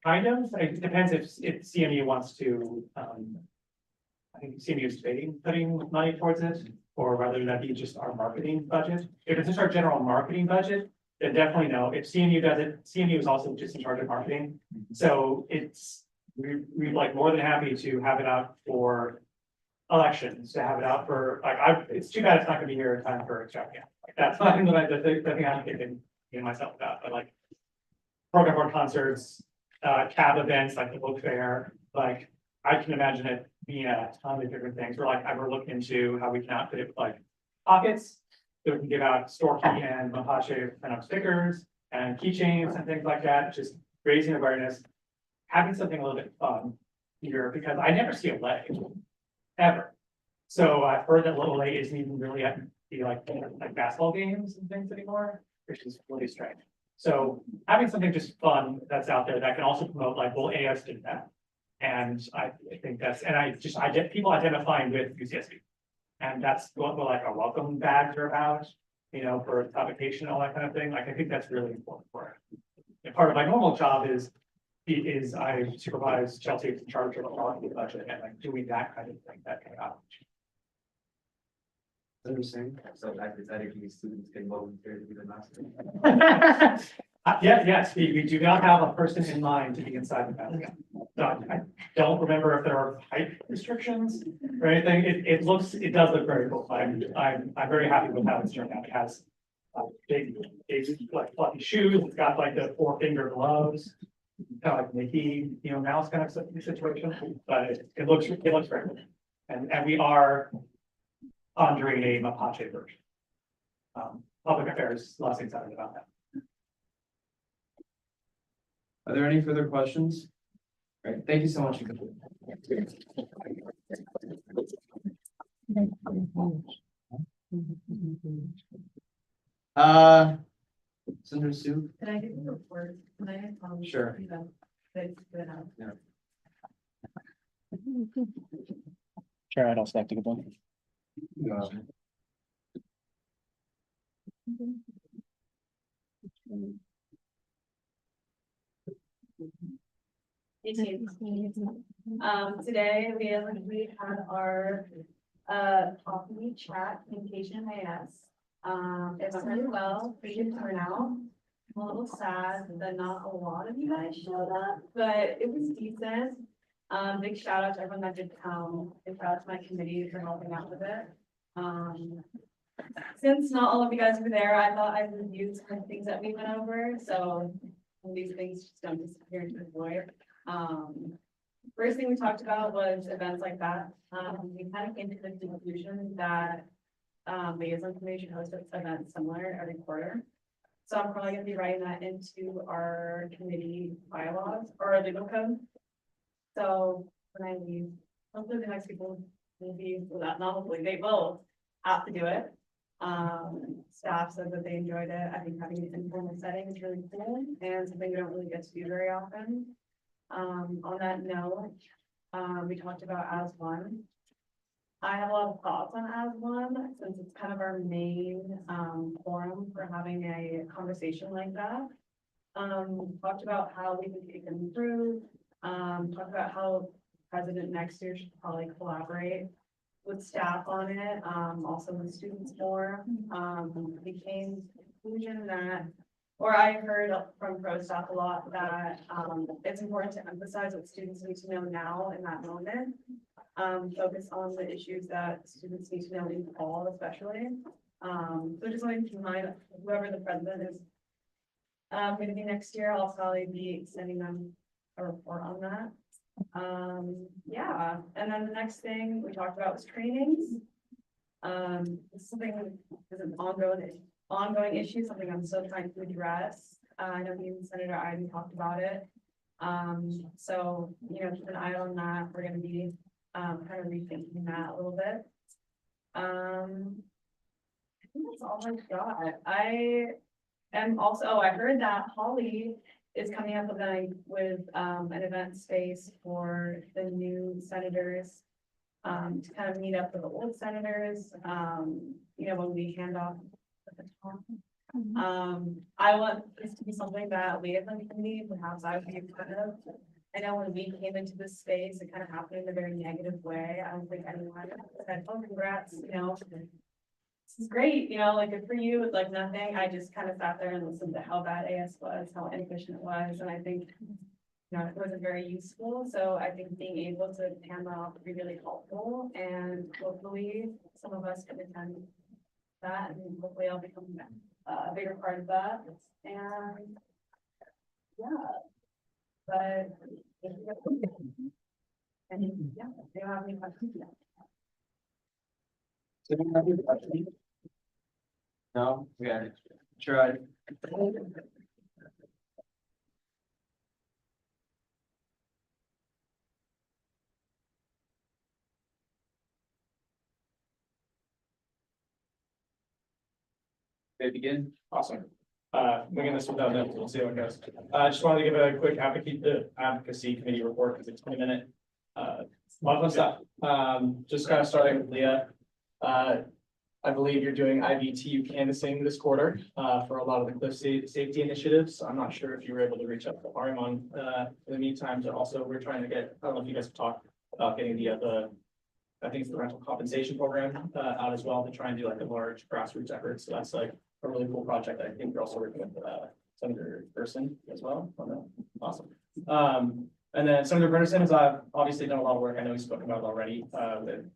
kind of, it depends if CMU wants to, I think CMU is debating putting money towards it, or whether that be just our marketing budget. If it's just our general marketing budget, then definitely no. If CMU does it, CMU is also just in charge of marketing. So we're like more than happy to have it out for elections, to have it out for, it's too bad it's not gonna be here in time for extravaganza. Like, that's not the thing I'm thinking myself about, but like program board concerts, cab events like the book fair, like I can imagine it being a ton of different things. We're looking into how we can outfit it with like pockets, so we can give out store key and Mapache stickers and keychains and things like that, just raising awareness, having something a little bit fun here, because I never see a leg ever. So I've heard that Little A isn't even really at the like basketball games and things anymore, which is really strange. So having something just fun that's out there that can also promote AS did that. And I think I get people identifying with UCSB. And that's what our welcome bags are about, for publication, all that kind of thing. Like, I think that's really important for it. And part of my normal job is I supervise Chelsea in charge of the marketing budget and doing that kind of thing, that kind of outreach. Interesting. So hypothetically, students can volunteer to be the master. Yes, we do not have a person in mind to be inside the building. So I don't remember if there are height restrictions or anything. It does look very cool. I'm very happy with how it's turned out. It has big fluffy shoes. It's got the 4-finger gloves, kind of like Mickey, mouse kind of situation. But it looks very good. And we are conjuring a Mapache version. Public affairs less excited about that. Are there any further questions? All right, thank you so much. Senator Sue? Can I give you a report? Can I? Sure. Yeah. Sure, I'd also like to give one. Today we had our coffee chat communication IS. It went really well, pretty good turnout. I'm a little sad that not a lot of you guys showed up, but it was decent. Big shout out to everyone that did come, and shout out to my committee for helping out with it. Since not all of you guys were there, I thought I'd review some of the things that we went over, so these things just don't disappear into the void. First thing we talked about was events like that. We kind of came to the conclusion that liaison committee should host events similar every quarter. So I'm probably gonna be writing that into our committee bylaws or our legal code. So when I leave, hopefully the next people will be, well, not hopefully, they will have to do it. Staff said that they enjoyed it. I think having an informal setting is really cool and something we don't really get to do very often. On that note, we talked about as one. I have a lot of thoughts on as one, since it's kind of our main forum for having a conversation like that. Talked about how we can improve, talked about how president next year should probably collaborate with staff on it, also with students more. We came to the conclusion that, or I heard from pro staff a lot that it's important to emphasize what students need to know now in that moment. Focus on the issues that students need to know in fall especially. So just wanting to keep in mind, whoever the president is going to be next year, I'll probably be sending them a report on that. Yeah, and then the next thing we talked about was trainings. This is something that is an ongoing issue, something I'm still trying to address. I know me and Senator Iden talked about it. So, you know, keep an eye on that. We're gonna be kind of rethinking that a little bit. I think that's all I've got. I am also, I heard that Holly is coming up with an event space for the new senators. To kind of meet up with the old senators, you know, when we hand off at the top. I want this to be something that liaison committee, perhaps I would be a part of. I know when we came into this space, it kind of happened in a very negative way. I don't think anyone said, oh, congrats, you know, this is great, you know, like good for you, it's like nothing. I just kind of sat there and listened to how bad AS was, how inefficient it was, and I think, you know, it wasn't very useful. So I think being able to hand that off would be really helpful, and hopefully some of us can attend that, and hopefully I'll become a bigger part of that. And yeah, but and yeah, they don't have any questions yet. No, we got it. Tried. They begin. Awesome. Bringing this without notes, we'll see how it goes. I just wanted to give a quick advocacy committee report because it's 20-minute. Lot of stuff. Just kind of starting with Leah. I believe you're doing IVTU canvassing this quarter for a lot of the cliff safety initiatives. I'm not sure if you were able to reach out to Arimon in the meantime, but also we're trying to get, I don't know if you guys have talked about getting the I think it's the rental compensation program out as well to try and do like a large grassroots effort. So that's like a really cool project. I think we're also working with Senator Person as well. Awesome. And then Senator Bernison has obviously done a lot of work. I know he's spoken about it already with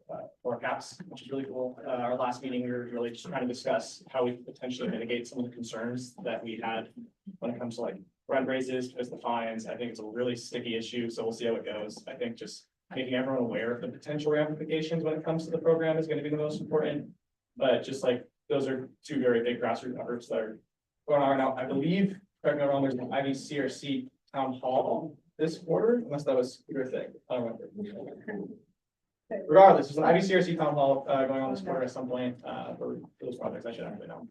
forecasts, which is really cool. Our last meeting, we were really just trying to discuss how we potentially mitigate some of the concerns that we had when it comes to like rent raises, because the fines. I think it's a really sticky issue, so we'll see how it goes. I think just making everyone aware of the potential ramifications when it comes to the program is going to be the most important. But just like those are two very big grassroots efforts that are going on right now. I believe, correct me if I'm wrong, there's an IVCRC town hall this quarter, unless that was your thing, I don't remember. Regardless, there's an IBCRC town hall, going on this quarter at some point, for those projects, I should actually know.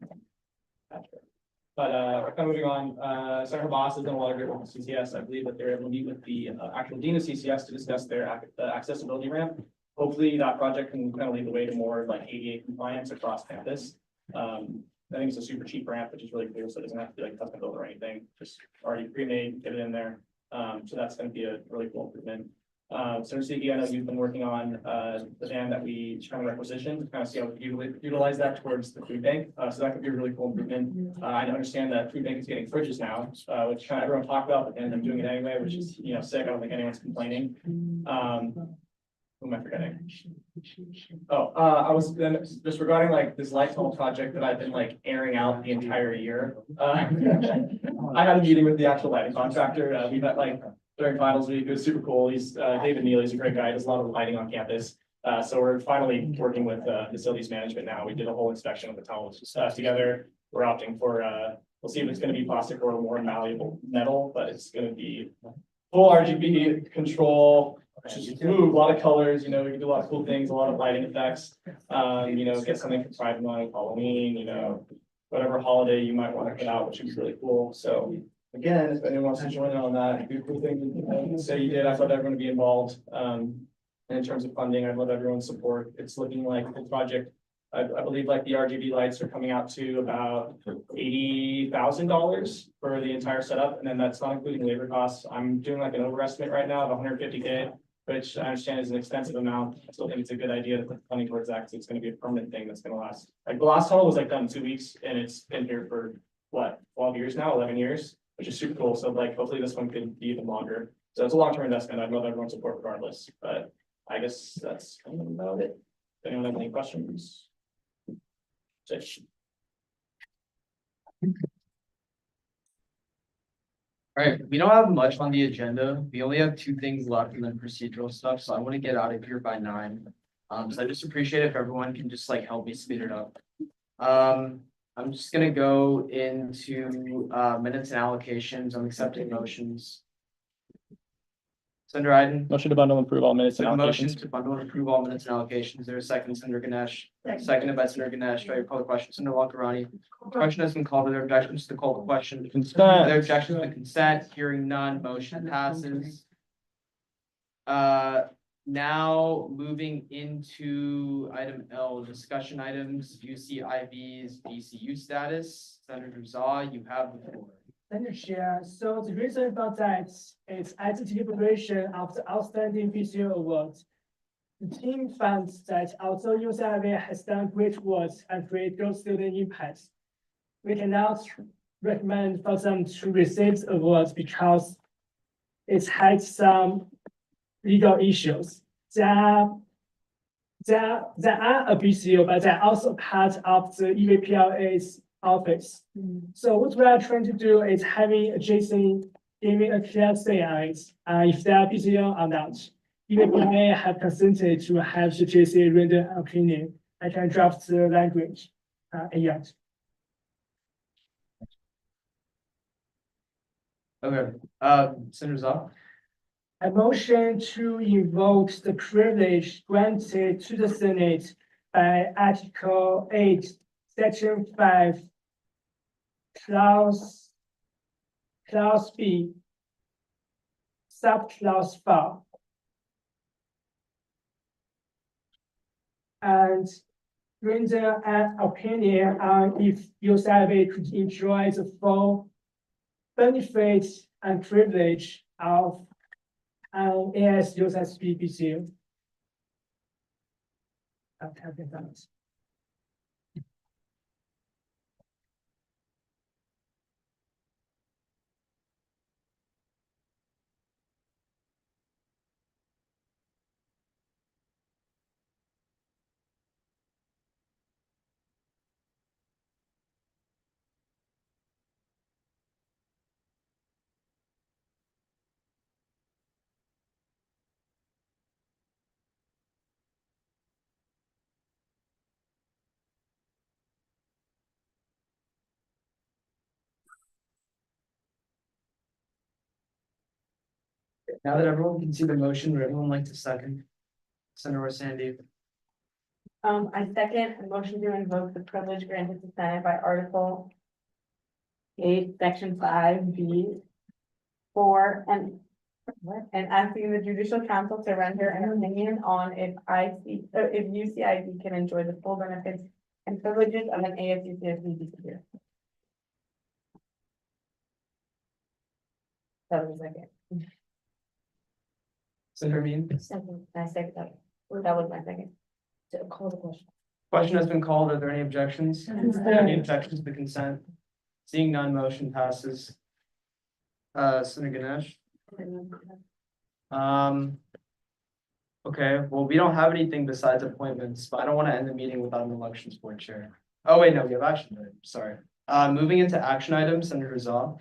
But, kind of moving on, Senator Boss has done a lot of great work with CCS. I believe that they're able to meet with the actual dean of CCS to discuss their accessibility ramp. Hopefully that project can kind of lead the way to more like ADA compliance across campus. I think it's a super cheap ramp, which is really cool, so it doesn't have to be like custom built or anything, just already pre-made, get it in there. So that's gonna be a really cool improvement. Senator Sigi, I know you've been working on the van that we kind of requisitioned, to kind of see how we can utilize that towards the food bank. So that could be a really cool improvement. I understand that food bank is getting fridges now, which kind of everyone talked about, but then I'm doing it anyway, which is, you know, sick. I don't think anyone's complaining. Who am I forgetting? Oh, I was then just regarding like this light tunnel project that I've been like airing out the entire year. I had a meeting with the actual lighting contractor. We met like during finals week. It was super cool. He's David Neal. He's a great guy. He does a lot of lighting on campus. So we're finally working with facilities management now. We did a whole inspection of the tunnels together. We're opting for we'll see if it's going to be plastic or more malleable metal, but it's going to be full RGB control. Just move a lot of colors, you know, we can do a lot of cool things, a lot of lighting effects. You know, get something for Pride Month, Halloween, you know, whatever holiday you might want to put out, which is really cool. So again, if anyone wants to join in on that, it'd be a cool thing to say you did. I'd love everyone to be involved. And in terms of funding, I'd love everyone's support. It's looking like the project, I believe like the RGB lights are coming out to about $80,000 for the entire setup. And then that's not including labor costs. I'm doing like an overestimate right now of 150K. Which I understand is an expensive amount. I still think it's a good idea to put funding towards that because it's going to be a permanent thing that's going to last. Like the last tunnel was like done in 2 weeks and it's been here for what, 12 years now, 11 years, which is super cool. So like hopefully this one could be even longer. So it's a long-term investment. I'd love everyone's support regardless, but I guess that's kind of about it. If anyone have any questions? Tish. All right, we don't have much on the agenda. We only have 2 things left and then procedural stuff, so I want to get out of here by 9. So I just appreciate if everyone can just like help me speed it up. I'm just gonna go into minutes and allocations. I'm accepting motions. Senator Iden. Motion to bundle and approve all minutes and Motion allocations. to bundle and approve all minutes and allocations. There a second, Senator Ganesh. Seconded by Senator Ganesh. Do I call the question? Senator Walkerani. Question has been called. Are there objections to call the question? Are there objections to consent? Hearing none, motion passes. Now moving into item L, discussion items, UCIV's DCU status. Senator Zah, you have the floor. Thank you, Chair. So the reason for that is as a deliberation of the outstanding PCO award. The team found that although UCIV has done great work and create good student impacts, we cannot recommend for them to receive the award because it had some legal issues. They are a PCO, but they're also part of the EVPLA's office. So what we are trying to do is having a JSON giving a clear say on it, if they are PCO or not. EVPLA have consented to have the JSON render opinion. I can draft the language yet. Okay, Senator Zah. A motion to invoke the privilege granted to the Senate by Article 8, Section 5, Clause B, subclause 4. And render an opinion on if UCIV could enjoy the full benefits and privilege of an AS USSB PCU. I'm typing that. Now that everyone can see the motion, would everyone like to second? Senator Sandy. I second a motion to invoke the privilege granted to Senate by Article 8, Section 5B. And asking the judicial council to render an opinion on if UCID can enjoy the full benefits and privileges of an ASU year. That was a second. Senator Mean. Second, I second that. That was my second. So call the question. Question has been called. Are there any objections? Any objections to the consent? Seeing none, motion passes. Senator Ganesh. Okay, well, we don't have anything besides appointments, but I don't want to end the meeting without an elections board chair. Oh, wait, no, we have action items, sorry. Moving into action items, Senator Rizal.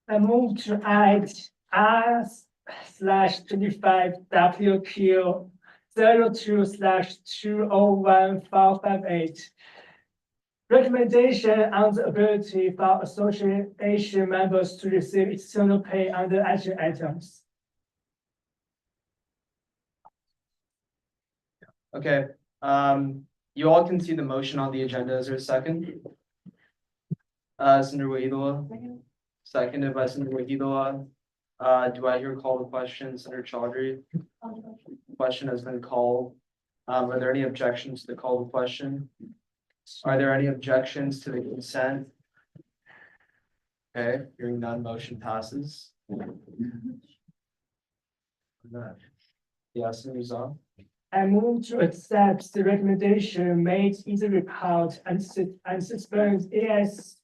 I move to add R/25 WQ 02/201558. Recommendation on the ability for association members to receive external pay under action items. Okay, you all can see the motion on the agenda. Is there a second? Senator Wahidola, seconded by Senator Wahidola. Do I hear call the question, Senator Chaudhary? Question has been called. Are there any objections to the call to question? Are there any objections to the consent? Okay, hearing none, motion passes. Yes, Senator Rizal. I move to accept the recommendation made in the report and suspend AS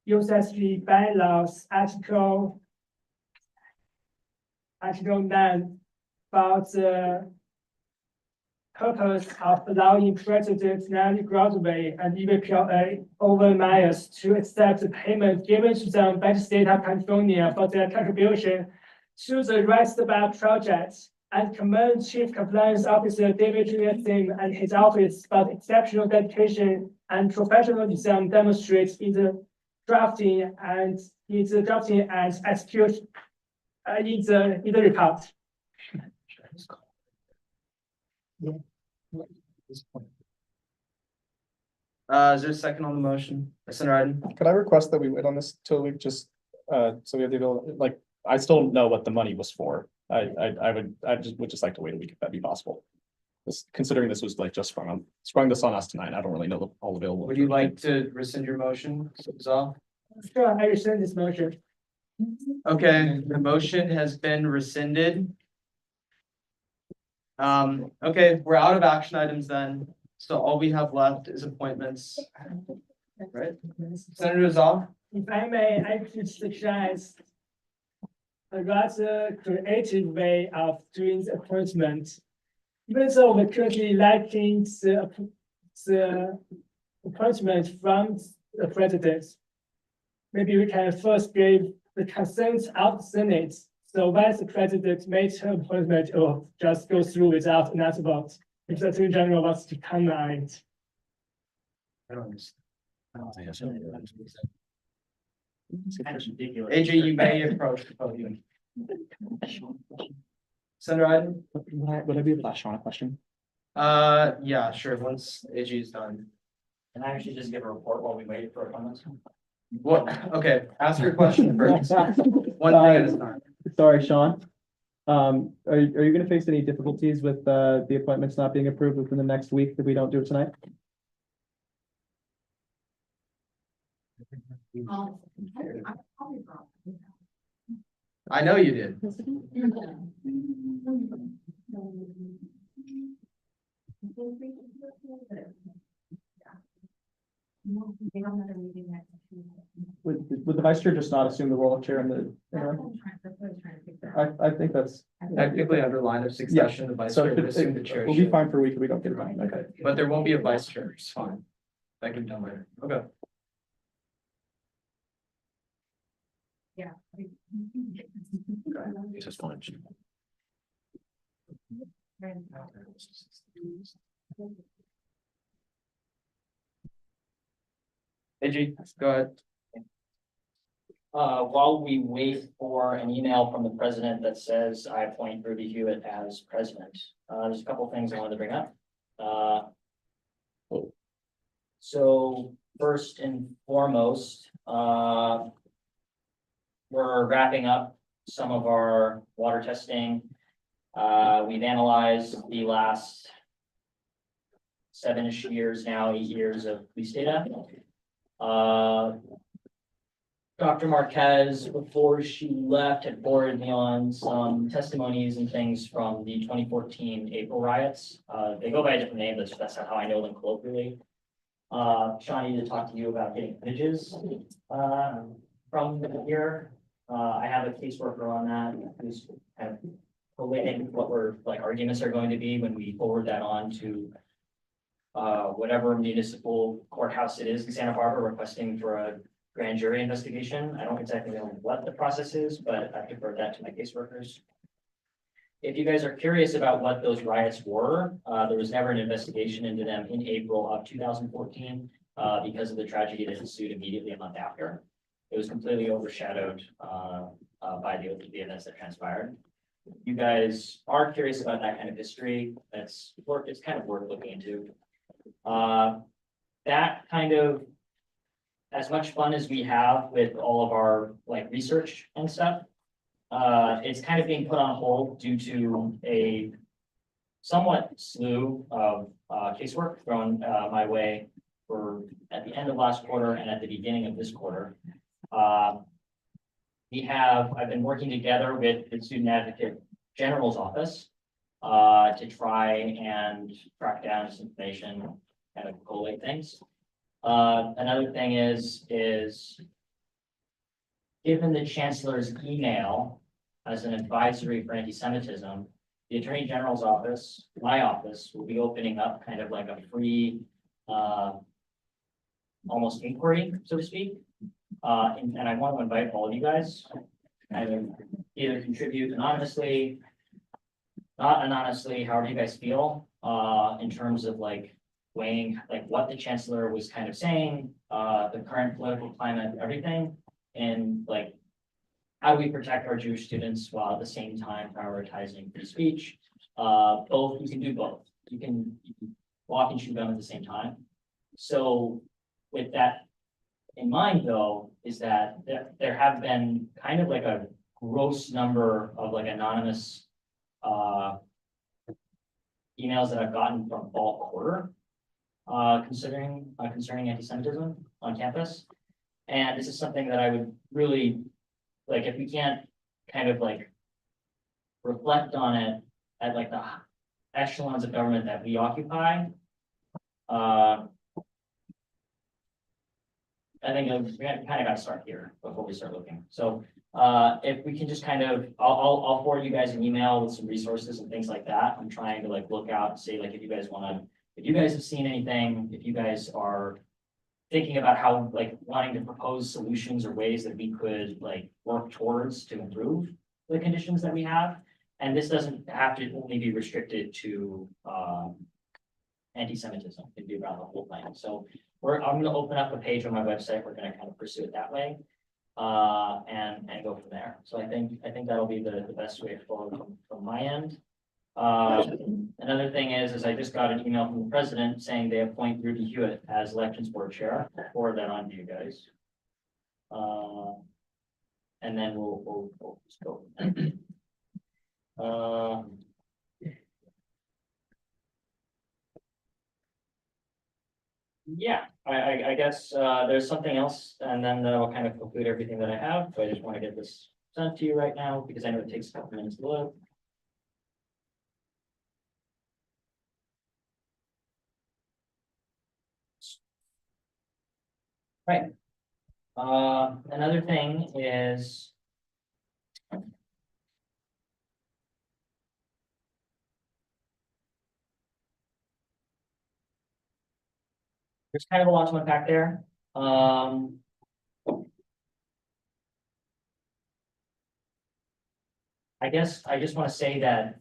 USSG bylaws Article 9 about the purpose of allowing President Nancy Grotway and EVPLA overniers to accept the payment given to them by the state of California for their contribution to the Rest Bar project, and commend Chief Compliance Officer David Sim and his office for the exceptional dedication and professionalism demonstrated in the drafting and execution in the report. Is there a second on the motion? Senator Iden? Could I request that we wait on this till we just, so we have the ability, like, I still know what the money was for. I would just like to wait a week if that'd be possible. This, considering this was like just sprung this on us tonight, I don't really know all available. Would you like to rescind your motion, Zal? Sure, I rescind this motion. Okay, the motion has been rescinded. Okay, we're out of action items then. So all we have left is appointments. Right? Senator Zal? If I may, I could suggest a rather creative way of doing the appointment. Even though we're currently lacking the appointment from the president, maybe we can first give the consent of the Senate. So once the president makes her appointment, it will just go through without another vote. If the Attorney General wants to comment. I don't understand. That's ridiculous. AJ, you may approach the podium. Senator Iden? Would I be able to ask Sean a question? Yeah, sure, once AJ is done. Can I actually just give a report while we wait for appointments? What, okay, ask your question first. One thing at a time. Sorry, Sean. Are you gonna face any difficulties with the appointments not being approved within the next week if we don't do it tonight? I know you did. Would the vice chair just not assume the role of chair in the interim? I think that's. Technically, under line of succession, the vice So chair would assume the chair. We'll be fine for a week if we don't get it done. Okay. But there won't be a vice chair, it's fine. That can be done later. Okay. Yeah. This is fine. AJ, go ahead. while we wait for an email from the president that says I appoint Ruby Hewitt as president, there's a couple things I wanted to bring up. So first and foremost, we're wrapping up some of our water testing. We've analyzed the last 7-ish years now, 8 years of police data. Dr. Marquez, before she left, had forwarded me on some testimonies and things from the 2014 April riots. They go by a different name, that's how I know them colloquially. Sean, I need to talk to you about getting images from here. I have a caseworker on that who's kind of collating what arguments are going to be when we forward that on to whatever municipal courthouse it is in Santa Barbara requesting for a grand jury investigation. I don't exactly know what the process is, but I defer that to my caseworkers. If you guys are curious about what those riots were, there was never an investigation into them in April of 2014 because of the tragedy that ensued immediately a month after. It was completely overshadowed by the events that transpired. If you guys are curious about that kind of history, it's kind of worth looking into. That kind of, as much fun as we have with all of our research and stuff, it's kind of being put on hold due to a somewhat slew of casework thrown my way at the end of last quarter and at the beginning of this quarter. I've been working together with the Student Advocate General's office to try and track down this information, kind of collate things. Another thing is given the Chancellor's email as an advisory for anti-Semitism, the Attorney General's office, my office, will be opening up kind of like a free almost inquiry, so to speak. And I want to invite all of you guys and either contribute anonymously, not anonymously, however you guys feel, in terms of weighing what the Chancellor was kind of saying, the current political climate, everything, and how do we protect our Jewish students while at the same time prioritizing free speech? Both, you can do both. You can walk and chew gum at the same time. So with that in mind, though, is that there have been kind of a gross number of anonymous emails that I've gotten from fall quarter concerning anti-Semitism on campus. And this is something that I would really if we can't kind of reflect on it at the echelons of government that we occupy, I think we kind of got to start here before we start looking. So if we can just kind of, I'll forward you guys an email with some resources and things like that. I'm trying to look out and say if you guys if you guys have seen anything, if you guys are thinking about how wanting to propose solutions or ways that we could work towards to improve the conditions that we have. And this doesn't have to only be restricted to anti-Semitism. It can be around the whole thing. So I'm going to open up a page on my website. We're going to kind of pursue it that way and go from there. So I think that'll be the best way forward from my end. Another thing is I just got an email from the president saying they appoint Ruby Hewitt as elections board chair. I'll forward that on to you guys. And then we'll just go. Yeah, I guess there's something else, and then that'll kind of conclude everything that I have. So I just want to get this sent to you right now because I know it takes a couple minutes to load. Right. Another thing is there's kind of a lot to unpack there. I guess I just want to say that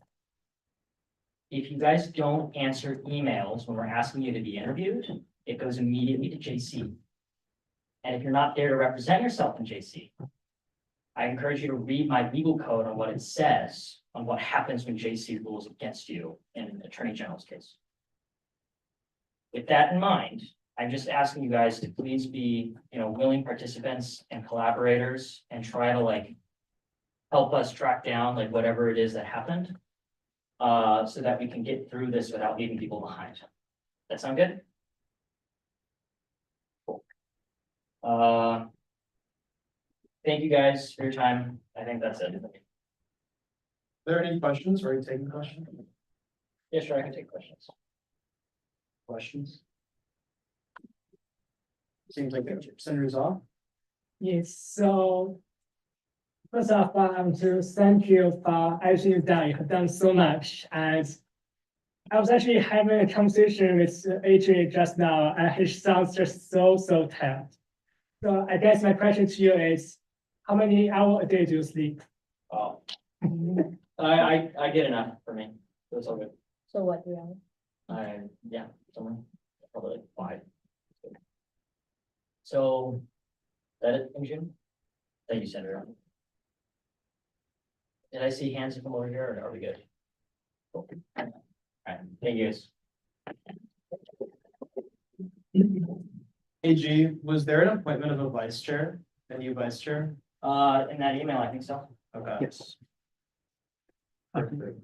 if you guys don't answer emails when we're asking you to be interviewed, it goes immediately to JC. And if you're not there to represent yourself in JC, I encourage you to read my legal code on what it says, on what happens when JC rules against you in an Attorney General's case. With that in mind, I'm just asking you guys to please be, willing participants and collaborators and try to help us track down whatever it is that happened. So that we can get through this without leaving people behind. That sound good? Cool. Thank you guys for your time. I think that's it. Are there any questions? Are you taking questions? Yeah, sure, I can take questions. Questions? Seems like Senator Zah. Yes, so first of all, I want to thank you for everything you've done. You have done so much. And I was actually having a conversation with AJ just now, and he sounds just so tired. So I guess my question to you is, how many hours a day do you sleep? Oh. I get enough for me. So it's all good. So what, 3 hours? Yeah, somewhere, probably 5. So, that it, Jim? Thank you, Senator. Did I see hands from over here, or are we good? Cool. All right, thank you guys. AG, was there an appointment of a vice chair, a new vice chair? In that email, I think so. Okay. Yes. Perfect.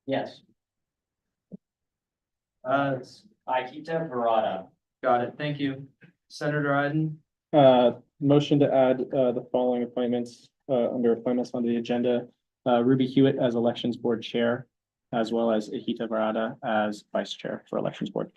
Yes. Akita Verada. Got it. Thank you. Senator Iden, Motion to add, the following appointments, under appointments on the agenda. Ruby Hewitt as Elections Board Chair, as well as Ahita Varada as Vice Chair for Elections Board.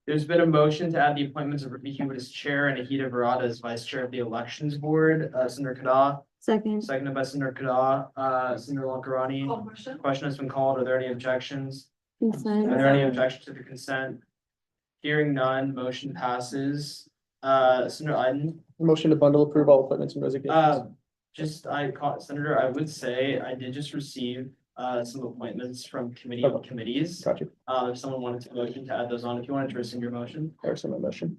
there's been a motion to add the appointments of Ruby Hewitt as chair and Ahita Varada as vice chair of the elections board. Senator Kada, Second. seconded by Senator Kada, Senator Longarani. Question has been called. Are there any objections? Consent. Are there any objections to the consent? Hearing none, motion passes. Senator Iden, Motion to bundle approve all appointments and resignations. Senator, I would say I did just receive some appointments from committees. Got you. If someone wanted to motion to add those on, if you wanted to rescind your motion. There's my motion.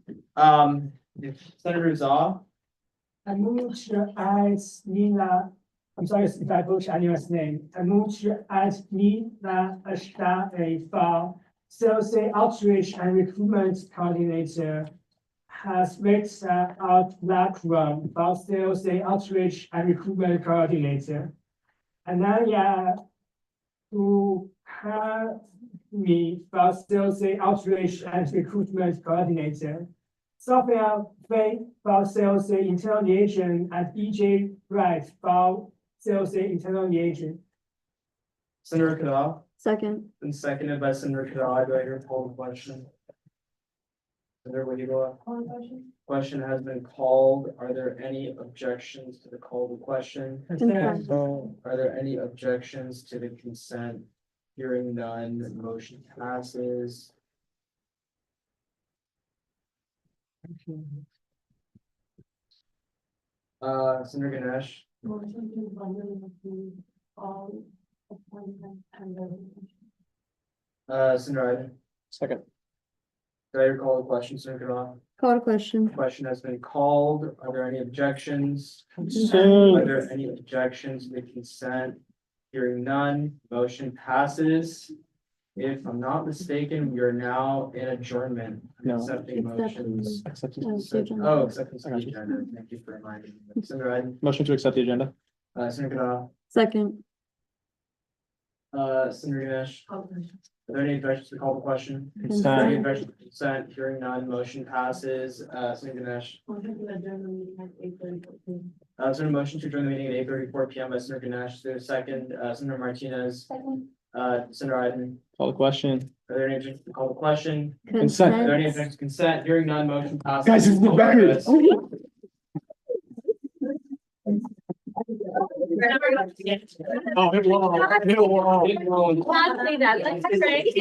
If Senator Zah, I move to add Nina, I'm sorry if I butcher anyone's name. I move to add Nina Ashtare for sales outreach and recruitment coordinator. Has worked out background for sales outreach and recruitment coordinator. Anaya who have me for sales outreach and recruitment coordinator. Sophia Faye for sales internal liaison and EJ Wright for sales internal liaison. Senator Kada, Second. and seconded by Senator Kada. Do I hear a call to question? Senator Whittier, question has been called. Are there any objections to the call to question? Consent. Are there any objections to the consent? Hearing none, motion passes. Senator Ganesh, Senator Iden, Second. did I recall the question, Senator Kada? Call to question. Question has been called. Are there any objections? Are Consent. there any objections to the consent? Hearing none, motion passes. If I'm not mistaken, we are now in adjournment. No. Accepting motions. Acceptance. Oh, acceptance of the agenda. Thank you for reminding me. Senator Iden, Motion to accept the agenda. Senator Kada, Second. Senator Ganesh. Are there any objections to the call to question? Are there Consent. any objections to consent? Hearing none, motion passes. Senator Ganesh. Is there a motion to adjourn the meeting at 8:34 PM by Senator Ganesh? Is there a second? Senator Martinez. Second. Senator Iden. Call the question. Are there any objections to call the question? Consent. Are there any objections to consent? Hearing none, motion passes. Guys, it's the record. Oh, hit wall, hit wall, hit wall. Say that, that's great.